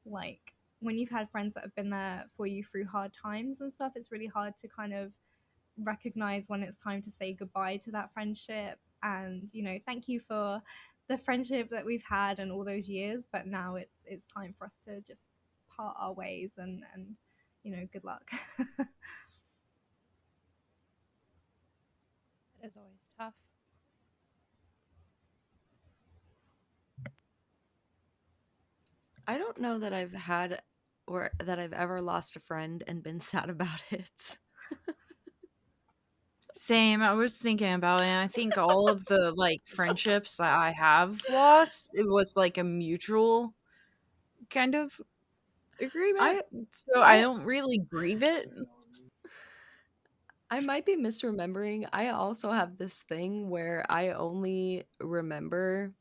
Speaker 4: like when you've had friends that have been there for you through hard times and stuff, it's really hard to kind of recognize when it's time to say goodbye to that friendship, and thank you for the friendship that we've had and all those years, but now it's time for us to just part our ways, and good luck.
Speaker 1: It is always tough.
Speaker 2: I don't know that I've had or that I've ever lost a friend and been sad about it.
Speaker 3: Same. I was thinking about it. And I think all of the like friendships that I have lost, it was like a mutual kind of agreement.
Speaker 2: I
Speaker 3: So I
Speaker 2: I
Speaker 3: don't really grieve it.
Speaker 2: I might be misremembering. I also have this thing where I only remember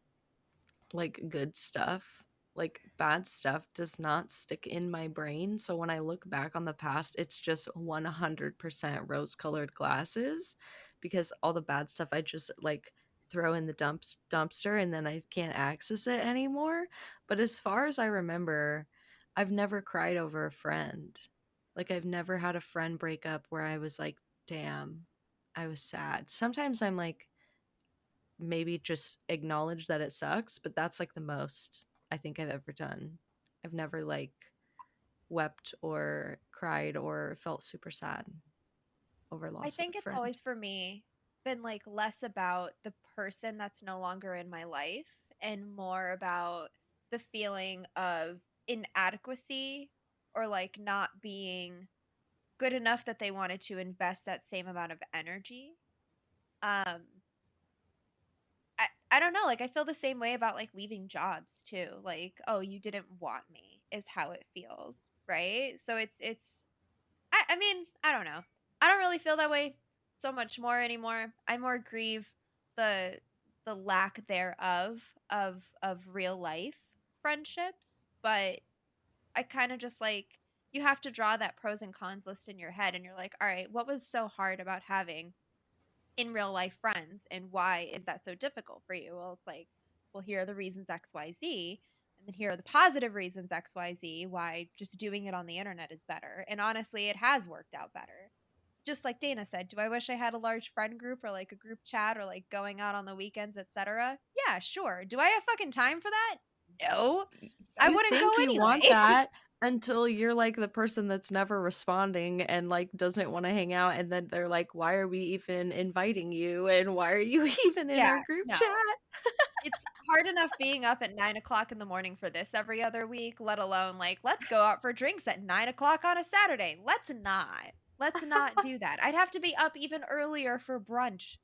Speaker 2: like good stuff. Like bad stuff does not stick in my brain. So when I look back on the past, it's just 100% rose-colored glasses because all the bad stuff I just like throw in the dumpster and then I can't access it anymore. But as far as I remember, I've never cried over a friend. Like I've never had a friend break up where I was like, "Damn, I was sad." Sometimes I'm like maybe just acknowledge that it sucks, but that's like the most I think I've ever done. I've never like wept or cried or felt super sad over
Speaker 1: I
Speaker 2: loss of
Speaker 1: think
Speaker 2: a
Speaker 1: it's
Speaker 2: friend.
Speaker 1: always for me been like less about the person that's no longer in my life and more about the feeling of inadequacy or like not being good enough that they wanted to invest that same amount of energy. Um I don't know, like I feel the same way about like leaving jobs too. Like, oh, you didn't want me is how it feels, right? So it's I mean, I don't know. I don't really feel that way so much more anymore. I more grieve the the lack thereof of real life friendships, but I kind of just like you have to draw that pros and cons list in your head and you're like, "All right, what was so hard about having in real life friends and why is that so difficult for you?" Well, it's like, well, here are the reasons XYZ, and then here are the positive reasons XYZ why just doing it on the internet is better. And honestly, it has worked out better. Just like Dana said, do I wish I had a large friend group or like a group chat or like going out on the weekends, etc.? Yeah, sure. Do I have fucking time for that? No. I
Speaker 2: You
Speaker 1: wouldn't go
Speaker 2: think you want
Speaker 1: anyway.
Speaker 2: that until you're like the person that's never responding and like doesn't want to hang out and then they're like, "Why are we even inviting you and why are you even in
Speaker 1: Yeah,
Speaker 2: our group
Speaker 1: no.
Speaker 2: chat?"
Speaker 1: It's hard enough being up at 9 o'clock in the morning for this every other week, let alone like, let's go out for drinks at 9 o'clock on a Saturday. Let's not. Let's not do that. I'd have to be up even earlier for brunch.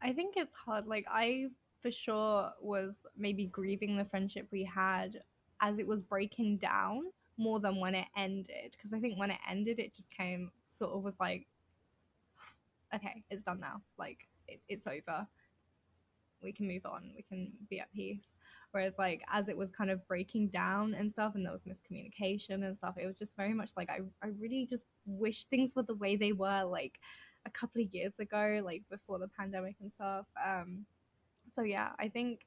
Speaker 4: I think it's hard. Like I for sure was maybe grieving the friendship we had as it was breaking down more than when it ended. Because I think when it ended, it just came sort of was like, okay, it's done now. Like it's over. We can move on. We can be at peace. Whereas like as it was kind of breaking down and stuff, and there was miscommunication and stuff, it was just very much like I really just wish things were the way they were like a couple of years ago, like before the pandemic and stuff. So yeah, I think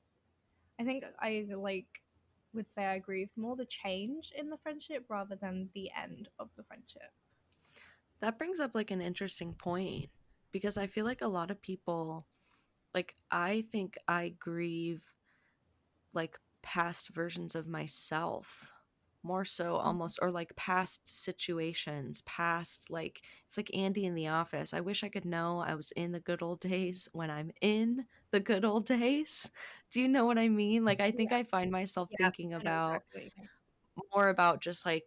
Speaker 4: I like would say I grieved more the change in the friendship rather than the end of the friendship.
Speaker 2: That brings up like an interesting point because I feel like a lot of people like I think I grieve like past versions of myself more so almost, or like past situations, past, like it's like Andy in The Office. I wish I could know I was in the good old days when I'm in the good old days. Do you know what I mean? Like I think
Speaker 4: Yeah,
Speaker 2: I find myself
Speaker 1: Yeah.
Speaker 2: thinking
Speaker 4: I know
Speaker 2: about
Speaker 4: exactly what you mean.
Speaker 2: more about just like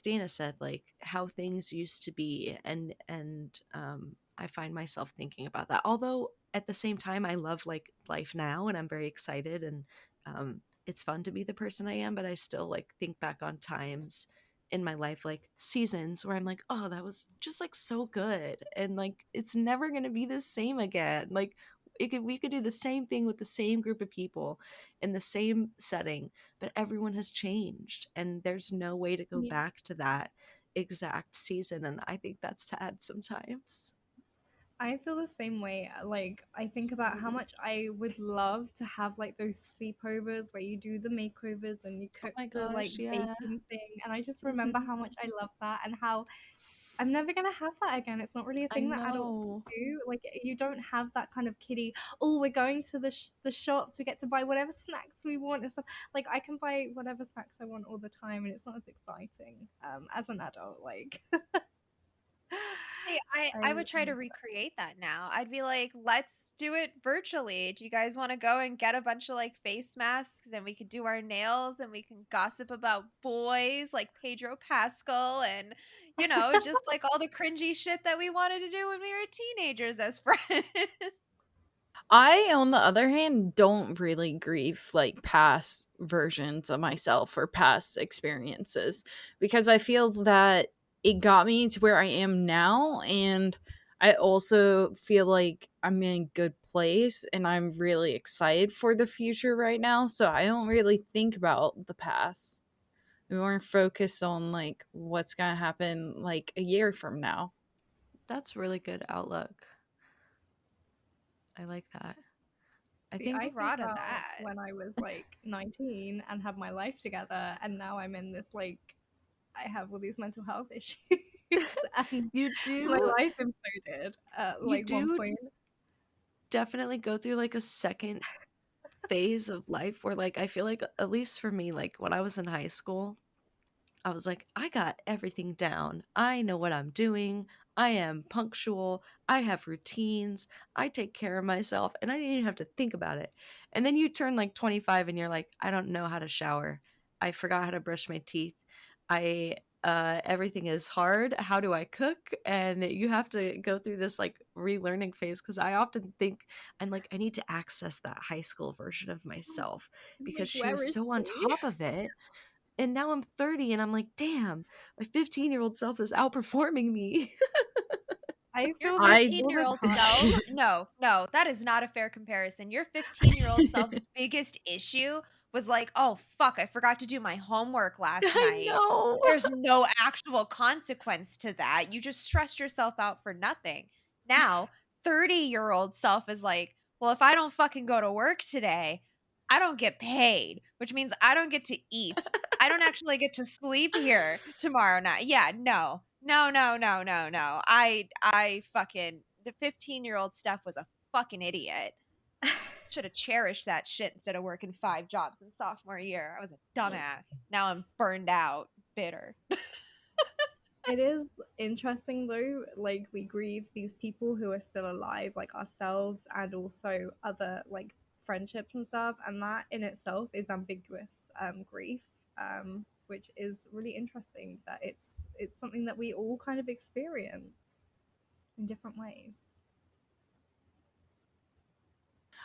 Speaker 2: Dana said, like how things used to be, and I find myself thinking about that. Although at the same time I love like life now and I'm very excited, and it's fun to be the person I am, but I still like think back on times in my life, like seasons where I'm like, oh, that was just like so good, and like it's never going to be the same again. Like we could do the same thing with the same group of people in the same setting, but everyone has changed and there's no way to go
Speaker 4: Yeah.
Speaker 2: back to that exact season, and I think that's sad sometimes.
Speaker 4: I feel the same way. Like, I think about how much I would love to have like those sleepovers where you do the makeovers and you
Speaker 2: Oh
Speaker 4: cook
Speaker 2: my
Speaker 4: the like
Speaker 2: gosh, yeah.
Speaker 4: baking thing. And I just remember how much I love that and how I'm never gonna have that again. It's not really a
Speaker 2: I
Speaker 4: thing that adults
Speaker 2: know.
Speaker 4: do. Like, you don't have that kind of kiddie. Oh, we're going to the shops. We get to buy whatever snacks we want and stuff. Like, I can buy whatever snacks I want all the time, and it's not as exciting as an adult. Like,
Speaker 1: See, I would try to recreate that now. I'd be like, let's do it virtually. Do you guys want to go and get a bunch of like face masks and we could do our nails and we can gossip about boys like Pedro Pascal and just like all the cringy shit that we wanted to do when we were teenagers as friends.
Speaker 3: I, on the other hand, don't really grieve like past versions of myself or past experiences because I feel that it got me to where I am now. And I also feel like I'm in a good place and I'm really excited for the future right now. So I don't really think about the past. I'm more focused on like what's going to happen like a year from now.
Speaker 2: That's really good outlook. I like that. I
Speaker 4: See,
Speaker 2: think
Speaker 4: I think
Speaker 1: Proud of
Speaker 4: about
Speaker 1: that.
Speaker 4: when I was like 19 and had my life together, and now I'm in this like I have all these mental health issues, and
Speaker 2: you
Speaker 4: my
Speaker 2: do
Speaker 4: life imploded at
Speaker 2: you
Speaker 4: like one
Speaker 2: do
Speaker 4: point.
Speaker 2: definitely go through like a second phase of life where, like, I feel like, at least for me, like when I was in high school, I was like, I got everything down. I know what I'm doing. I am punctual. I have routines. I take care of myself and I didn't even have to think about it. And then you turn like 25 and you're like, I don't know how to shower. I forgot how to brush my teeth. I everything is hard. How do I cook? And you have to go through this like relearning phase, because I often think I'm like, I need to access that high school version of myself
Speaker 4: I'm
Speaker 2: because
Speaker 4: like,
Speaker 2: she
Speaker 4: where
Speaker 2: was
Speaker 4: is
Speaker 2: so on
Speaker 4: she?
Speaker 2: top of it, and now I'm 30 and I'm like, damn, my 15-year-old self is outperforming me.
Speaker 4: I
Speaker 1: Your
Speaker 4: feel this
Speaker 3: I
Speaker 1: 15-year-old
Speaker 4: all the
Speaker 1: self,
Speaker 4: time.
Speaker 1: no, no, that is not a fair comparison. Your 15-year-old self's biggest issue was like, "Oh, fuck, I forgot to do my homework last
Speaker 2: I
Speaker 1: night."
Speaker 2: know.
Speaker 1: There's no actual consequence to that. You just stressed yourself out for nothing. Now, 30-year-old self is like, "Well, if I don't fucking go to work today, I don't get paid, which means I don't get to eat. I don't actually get to sleep here tomorrow night." Yeah, no. No, no, no, no, no. I fucking the 15-year-old Steph was a fucking idiot. Should have cherished that shit instead of working 5 jobs in sophomore year. I was a dumbass. Now I'm burned out, bitter.
Speaker 4: It is interesting though, like we grieve these people who are still alive, like ourselves and also other like friendships and stuff, and that in itself is ambiguous grief, which is really interesting that it's something that we all kind of experience in different ways.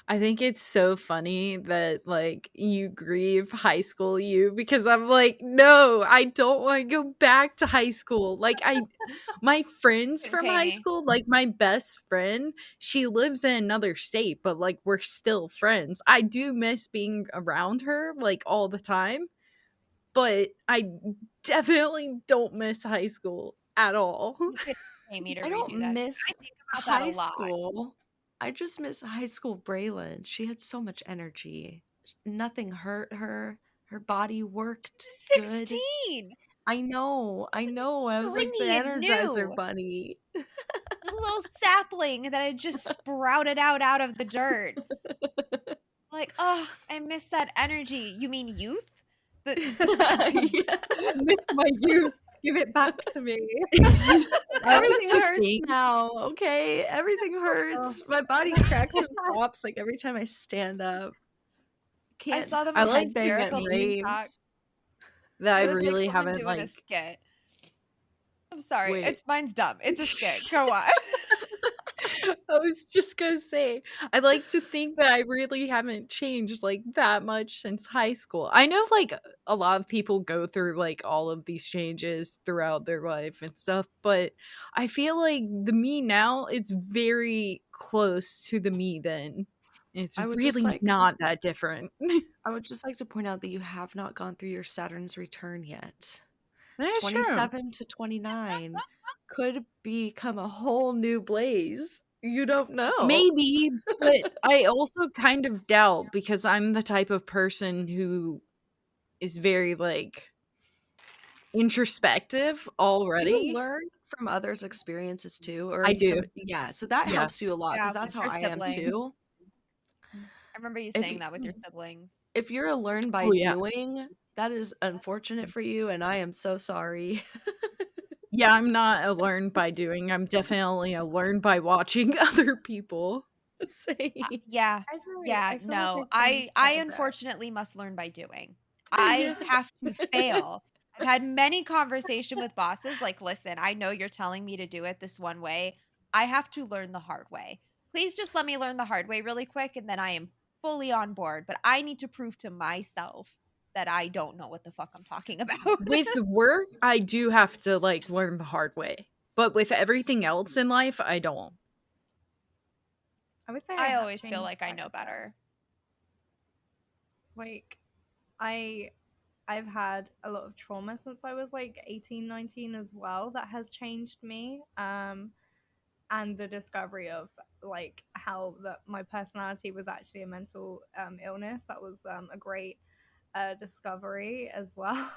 Speaker 3: I think it's so funny that like you grieve high school you because I'm like, no, I don't want to go back to high school. Like my friends
Speaker 1: Couldn't
Speaker 3: from
Speaker 1: pay
Speaker 3: high
Speaker 1: me.
Speaker 3: school, like my best friend, she lives in another state, but like we're still friends. I do miss being around her like all the time, but I definitely don't miss high school at all.
Speaker 1: You couldn't pay me to
Speaker 2: I
Speaker 1: redo
Speaker 2: don't
Speaker 1: that.
Speaker 2: miss
Speaker 1: I think about that a
Speaker 2: high
Speaker 1: lot.
Speaker 2: school. I just miss high school Braylon. She had so much energy. Nothing hurt her. Her body worked good.
Speaker 1: 16.
Speaker 2: I know. I
Speaker 1: It's
Speaker 2: know. I was like the
Speaker 1: springy and
Speaker 2: Energizer
Speaker 1: new.
Speaker 2: bunny.
Speaker 1: A little sapling that had just sprouted out of the dirt. Like, oh, I miss that energy. You mean youth? The
Speaker 2: Yeah.
Speaker 4: I miss my youth. Give it back to me.
Speaker 3: I like
Speaker 2: Everything
Speaker 3: to
Speaker 2: hurts
Speaker 3: think
Speaker 2: now, okay? Everything
Speaker 4: Oh.
Speaker 2: hurts. My body cracks and pops, like, every time I stand up.
Speaker 1: I
Speaker 2: Can't
Speaker 1: saw the
Speaker 3: I
Speaker 1: most
Speaker 3: like to
Speaker 2: headbang at
Speaker 1: hysterical
Speaker 3: think
Speaker 1: TikTok.
Speaker 2: raves.
Speaker 3: that I
Speaker 1: It was like
Speaker 3: really
Speaker 1: someone
Speaker 3: haven't,
Speaker 1: doing a
Speaker 3: like
Speaker 1: skit. I'm sorry,
Speaker 2: Wait.
Speaker 1: it's mine's dumb. It's a skit. Go on.
Speaker 3: I was just gonna say, I like to think that I really haven't changed like that much since high school. I know like a lot of people go through like all of these changes throughout their life and stuff, but I feel like the me now it's very close to the me then. It's
Speaker 2: I would just
Speaker 3: really
Speaker 2: like
Speaker 3: not that different.
Speaker 2: I would just like to point out that you have not gone through your Saturn's return yet.
Speaker 3: That's true.
Speaker 2: 27 to 29 could become a whole new Blaze. You don't know.
Speaker 3: Maybe, but I also kind of doubt because I'm the type of person who is very like introspective
Speaker 2: Do you
Speaker 3: already.
Speaker 2: learn from others' experiences too? Or are
Speaker 3: I
Speaker 2: you
Speaker 3: do.
Speaker 2: some yeah, so that
Speaker 3: Yeah.
Speaker 2: helps you a lot because
Speaker 1: Yeah,
Speaker 2: that's
Speaker 1: with
Speaker 2: how
Speaker 1: your
Speaker 2: I am
Speaker 1: siblings.
Speaker 2: too.
Speaker 1: I remember you
Speaker 2: If
Speaker 1: saying
Speaker 2: y
Speaker 1: that with your siblings.
Speaker 2: if you're a learn by
Speaker 3: Oh, yeah.
Speaker 2: doing, that is unfortunate for you, and I am so sorry.
Speaker 3: Yeah, I'm not a learn by doing. I'm definitely a learn by watching other people.
Speaker 2: Same.
Speaker 1: Yeah.
Speaker 4: I feel like
Speaker 1: Yeah,
Speaker 4: I feel like
Speaker 1: no.
Speaker 4: I've changed
Speaker 1: I
Speaker 4: quite a bit.
Speaker 1: unfortunately must learn by doing.
Speaker 2: Yeah.
Speaker 1: I have to fail. I've had many conversation with bosses like, "Listen, I know you're telling me to do it this one way. I have to learn the hard way. Please just let me learn the hard way really quick and then I am fully on board, but I need to prove to myself that I don't know what the fuck I'm talking about."
Speaker 3: With work, I do have to like learn the hard way. But with everything else in life, I don't.
Speaker 4: I would say I
Speaker 1: I
Speaker 4: have
Speaker 1: always feel
Speaker 4: changed
Speaker 1: like I
Speaker 4: quite
Speaker 1: know
Speaker 4: a bit.
Speaker 1: better.
Speaker 4: Like I I've had a lot of trauma since I was like 18, 19 as well that has changed me. And the discovery of like how that my personality was actually a mental illness, that was a great discovery as well.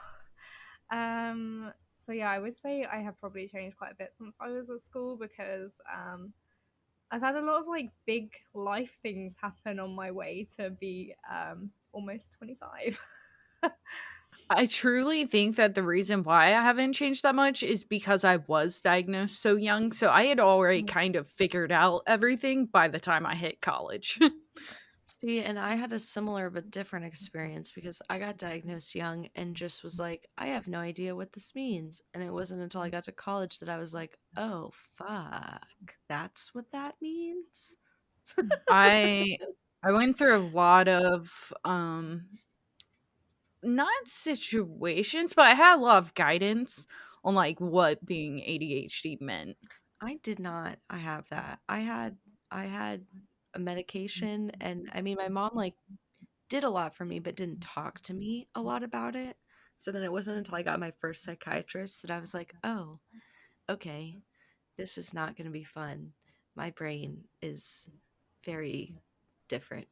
Speaker 4: So yeah, I would say I have probably changed quite a bit since I was at school because I've had a lot of like big life things happen on my way to be almost 25.
Speaker 3: I truly think that the reason why I haven't changed that much is because I was diagnosed so young. So I had already kind of figured out everything by the time I hit college.
Speaker 2: See, and I had a similar but different experience because I got diagnosed young and just was like, I have no idea what this means. And it wasn't until I got to college that I was like, oh, fuck, that's what that means?
Speaker 3: I I went through a lot of not situations, but I had a lot of guidance on like what being ADHD meant.
Speaker 2: I did not. I have that. I had a medication and I mean my mom like did a lot for me but didn't talk to me a lot about it. So then it wasn't until I got my first psychiatrist that I was like, "Oh, okay. This is not going to be fun. My brain is very different."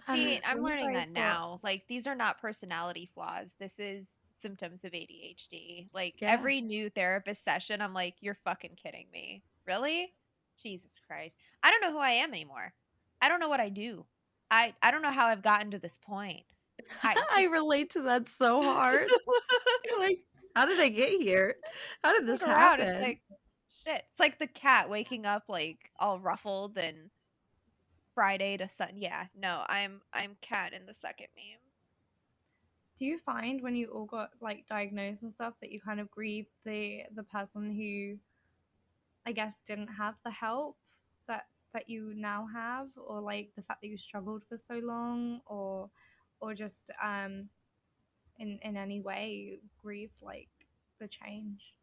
Speaker 1: See, I'm
Speaker 4: When you
Speaker 1: learning
Speaker 4: guys
Speaker 1: that
Speaker 4: got
Speaker 1: now. Like, these are not personality flaws. This is symptoms of ADHD. Like,
Speaker 2: Yeah.
Speaker 1: every new therapist session, I'm like, you're fucking kidding me. Really? Jesus Christ. I don't know who I am anymore. I don't know what I do. I don't know how I've gotten to this point. I
Speaker 2: I
Speaker 1: just
Speaker 2: relate to that so hard. You're like, "How did I get here? How did
Speaker 1: look
Speaker 2: this
Speaker 1: around. It's
Speaker 2: happen?"
Speaker 1: like shit. It's like the cat waking up like all ruffled and Friday to sun. Yeah, no, I'm cat in the second meme.
Speaker 4: Do you find when you all got like diagnosed and stuff that you kind of grieve the person who I guess didn't have the help that you now have, or like the fact that you struggled for so long, or just in any way grieved like the change?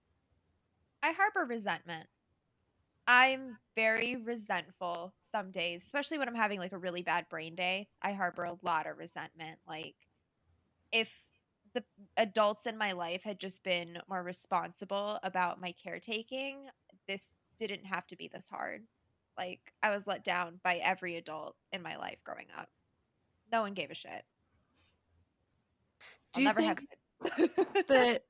Speaker 1: I harbor resentment. I'm very resentful some days, especially when I'm having like a really bad brain day. I harbor a lot of resentment. Like, if the adults in my life had just been more responsible about my caretaking, this didn't have to be this hard. Like, I was let down by every adult in my life growing up. No one gave a shit. I'll
Speaker 2: Do you
Speaker 1: never have
Speaker 2: think
Speaker 1: kids.
Speaker 2: that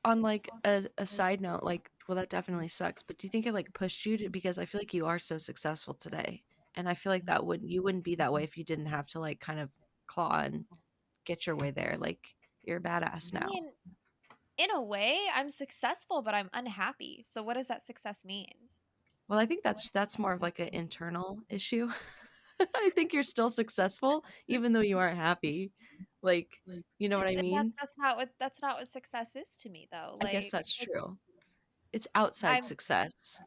Speaker 2: on like a side note, like, well, that definitely sucks, but do you think it like pushed you to, because I feel like you are so successful today. And I feel like that wouldn't you wouldn't be that way if you didn't have to like kind of claw and get your way there. Like, you're a badass
Speaker 1: I
Speaker 2: now.
Speaker 1: mean, in a way, I'm successful, but I'm unhappy. So what does that success mean?
Speaker 2: Well, I think that's more of like an internal issue. I think you're still successful even though you aren't happy. Like, you know what I
Speaker 1: And
Speaker 2: mean?
Speaker 1: that's not what success is to me though.
Speaker 2: I guess
Speaker 1: Like
Speaker 2: that's
Speaker 1: it's
Speaker 2: true. It's outside
Speaker 1: I'm
Speaker 2: success.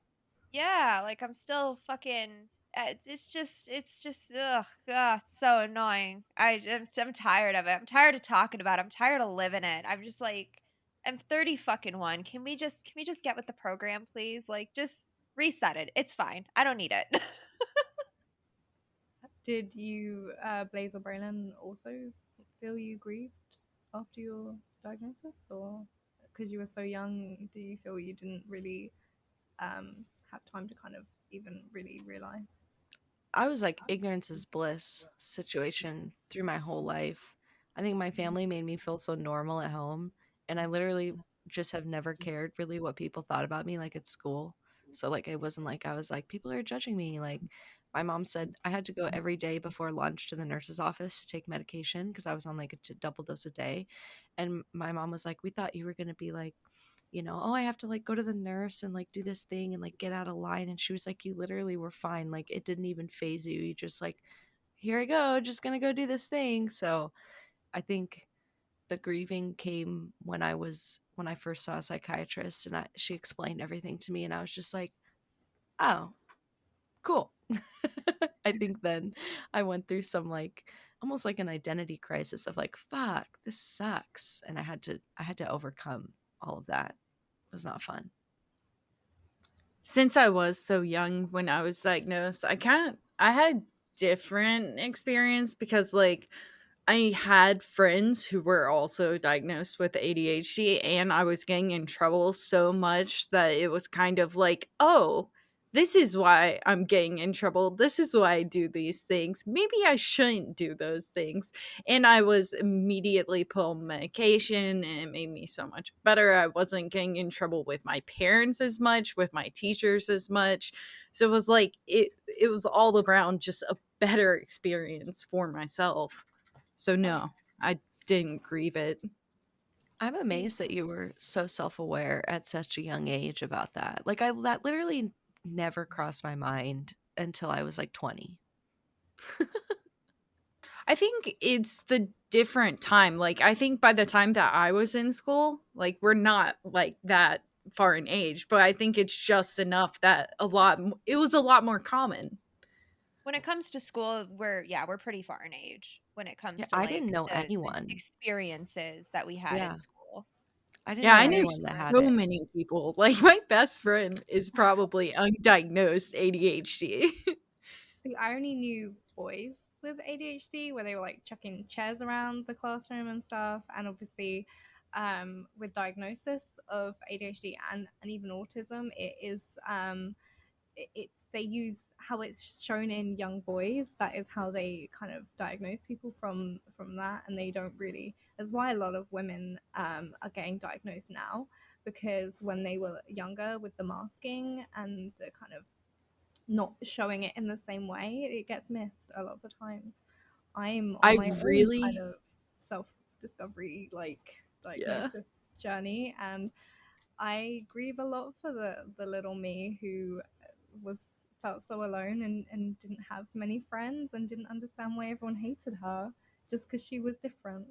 Speaker 1: yeah, like I'm still fucking it's just ugh, it's so annoying. I'm tired of it. I'm tired of talking about it. I'm tired of living it. I'm just like I'm 30 fucking 1. Can we just get with the program, please? Like just reset it. It's fine. I don't need it.
Speaker 4: Did you, Blaze or Braylon, also feel you grieved after your diagnosis, or because you were so young, do you feel you didn't really have time to kind of even really realize?
Speaker 2: I was like ignorance is bliss situation through my whole life. I think my family made me feel so normal at home, and I literally just have never cared really what people thought about me like at school. So like it wasn't like I was like people are judging me. Like my mom said I had to go every day before lunch to the nurse's office to take medication because I was on like a double dose a day. And my mom was like, "We thought you were going to be like, oh, I have to like go to the nurse and like do this thing and like get out of line." And she was like, "You literally were fine. Like it didn't even phase you. You just like, here I go, just gonna go do this thing." So I think the grieving came when I first saw a psychiatrist, and she explained everything to me, and I was just like, oh, cool. I think then I went through some like almost like an identity crisis of like, fuck, this sucks. And I had to overcome all of that. It was not fun.
Speaker 3: Since I was so young when I was diagnosed, I had different experience because like I had friends who were also diagnosed with ADHD, and I was getting in trouble so much that it was kind of like, oh, this is why I'm getting in trouble. This is why I do these things. Maybe I shouldn't do those things. And I was immediately put on medication, and it made me so much better. I wasn't getting in trouble with my parents as much, with my teachers as much. So it was like it was all around just a better experience for myself. So no, I didn't grieve it.
Speaker 2: I'm
Speaker 4: See,
Speaker 2: amazed that you were so self-aware at such a young age about that. Like that literally never crossed my mind until I was like 20.
Speaker 3: I think it's the different time. Like I think by the time that I was in school, like we're not like that far in age, but I think it's just enough that it was a lot more common.
Speaker 1: When it comes to school, we're pretty far in age when it
Speaker 2: Yeah,
Speaker 1: comes to
Speaker 2: I didn't
Speaker 1: like
Speaker 2: know
Speaker 1: the
Speaker 2: anyone.
Speaker 1: experiences that we had in
Speaker 2: Yeah,
Speaker 1: school.
Speaker 2: I didn't
Speaker 3: Yeah,
Speaker 2: know
Speaker 3: I
Speaker 1: Very
Speaker 3: knew
Speaker 2: anyone that
Speaker 1: different.
Speaker 2: had
Speaker 3: so
Speaker 2: it.
Speaker 3: many people. Like my best friend is probably undiagnosed ADHD.
Speaker 4: see, I only knew boys with ADHD where they were like chucking chairs around the classroom and stuff, and obviously, with diagnosis of ADHD and even autism, it is it's they use how it's shown in young boys. That is how they kind of diagnose people from that, and they don't really. That's why a lot of women are getting diagnosed now, because when they were younger with the masking and the kind of not showing it in the same way, it gets missed a lot of the times. I'm on
Speaker 3: I
Speaker 4: my own kind
Speaker 3: really,
Speaker 4: of self discovery like
Speaker 3: yeah.
Speaker 4: diagnosis journey, and I grieve a lot for the little me who was felt so alone and didn't have many friends and didn't understand why everyone hated her just because she was different.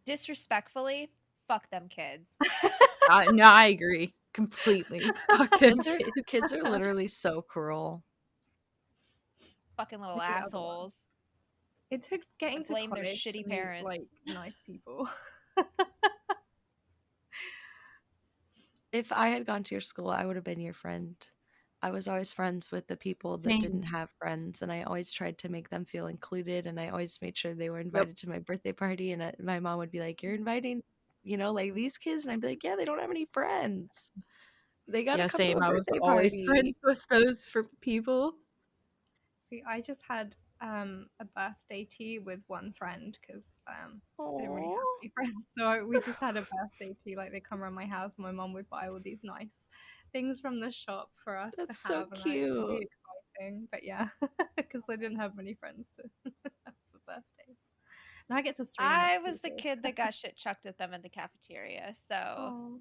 Speaker 1: Disrespectfully, fuck them kids.
Speaker 3: No, I agree completely. Fuck them
Speaker 2: Kids are
Speaker 3: kids.
Speaker 2: kids are literally so cruel.
Speaker 1: Fucking little
Speaker 4: Say otherwise.
Speaker 1: assholes
Speaker 4: It took getting
Speaker 1: that
Speaker 4: to
Speaker 1: blame their
Speaker 4: college to
Speaker 1: shitty
Speaker 4: meet
Speaker 1: parents.
Speaker 4: like nice people.
Speaker 2: If I had gone to your school, I would have been your friend. I was always friends with the people that didn't
Speaker 3: Same.
Speaker 2: have friends, and I always tried to make them feel included, and I always made sure they were
Speaker 3: Yep.
Speaker 2: invited to my birthday party. And my mom would be like, "You're inviting, like these kids," and I'd be like, "Yeah, they don't have any friends. They got to
Speaker 3: Yeah,
Speaker 2: come to
Speaker 3: same.
Speaker 2: a
Speaker 3: I was
Speaker 2: birthday
Speaker 3: always
Speaker 2: party."
Speaker 3: friends with those for people.
Speaker 4: See, I just had a birthday tea with one friend because I didn't really have
Speaker 2: Oh,
Speaker 4: any friends. So we just had a birthday tea. Like they come around my house, and my mom would buy all these nice things from the shop for us to
Speaker 2: that's so
Speaker 4: have, and I was really
Speaker 2: cute.
Speaker 4: thing. But yeah, because I didn't have many friends to for birthdays. Now I get to stream it
Speaker 1: I
Speaker 4: to
Speaker 1: was the
Speaker 4: people.
Speaker 1: kid that got shit chucked at them in the cafeteria, so
Speaker 4: Oh,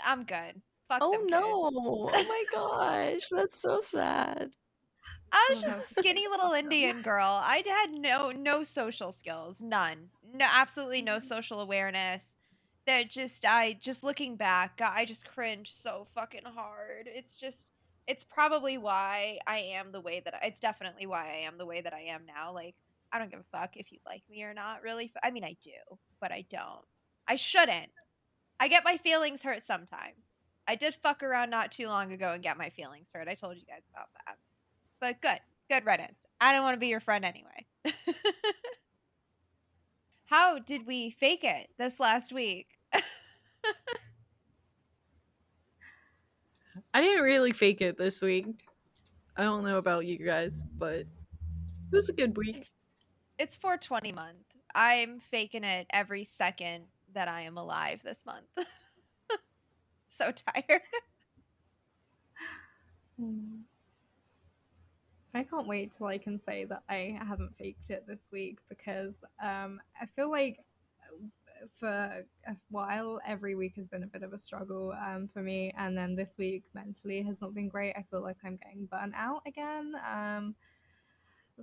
Speaker 1: I'm good. Fuck
Speaker 2: Oh
Speaker 1: them
Speaker 2: no.
Speaker 1: kids.
Speaker 2: Oh my gosh. That's so sad.
Speaker 1: I was
Speaker 4: we'll have
Speaker 1: just a
Speaker 4: to
Speaker 1: skinny little
Speaker 4: stop them.
Speaker 1: Indian girl. I had no social skills, none. No, absolutely no social awareness. That just I just looking back, I just cringe so fucking hard. It's probably why I am the way that it's definitely why I am the way that I am now. Like I don't give a fuck if you like me or not, really. I mean, I do, but I don't. I shouldn't. I get my feelings hurt sometimes. I did fuck around not too long ago and get my feelings hurt. I told you guys about that. But good. Good riddance. I don't want to be your friend anyway. How did we fake it this last week?
Speaker 3: I didn't really fake it this week. I don't know about you guys, but it was a good week.
Speaker 1: It's 420 month. I'm faking it every second that I am alive this month. So tired.
Speaker 4: Mm. I can't wait till I can say that I haven't faked it this week because I feel like for a while every week has been a bit of a struggle for me, and then this week mentally has not been great. I feel like I'm getting burnt out again.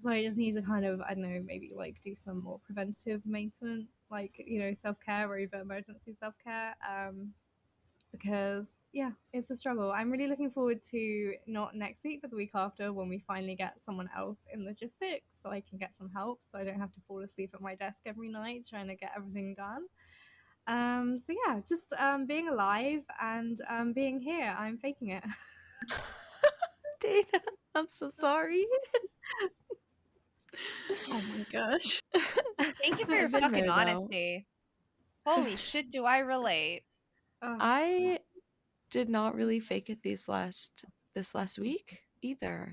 Speaker 4: So I just need to kind of, I don't know, maybe like do some more preventive maintenance, like, self care over emergency self care. Because yeah, it's a struggle. I'm really looking forward to not next week, but the week after when we finally get someone else in logistics so I can get some help so I don't have to fall asleep at my desk every night trying to get everything done. So yeah, just being alive and being here. I'm faking it.
Speaker 2: Dana, I'm so sorry.
Speaker 3: Oh my gosh.
Speaker 1: Thank you for your
Speaker 2: I've been
Speaker 1: fucking
Speaker 2: there though.
Speaker 1: honesty. Holy shit, do I relate?
Speaker 4: Oh,
Speaker 2: I did not really fake it this last week either.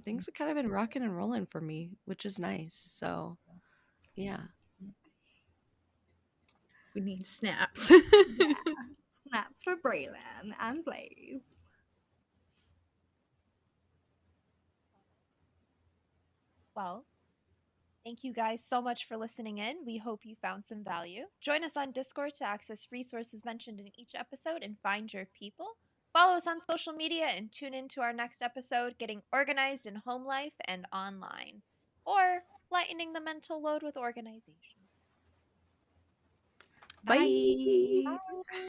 Speaker 2: Things have kind of been rocking and rolling for me, which is nice. So yeah.
Speaker 3: We need snaps.
Speaker 4: yeah. Snaps for Braylon and Blaze.
Speaker 1: Well, thank you guys so much for listening in. We hope you found some value. Join us on Discord to access resources mentioned in each episode and find your people. Follow us on social media and tune in to our next episode, getting organized in home life and online, or lightening the mental load with organization.
Speaker 2: Bye.
Speaker 3: Bye.
Speaker 1: Bye.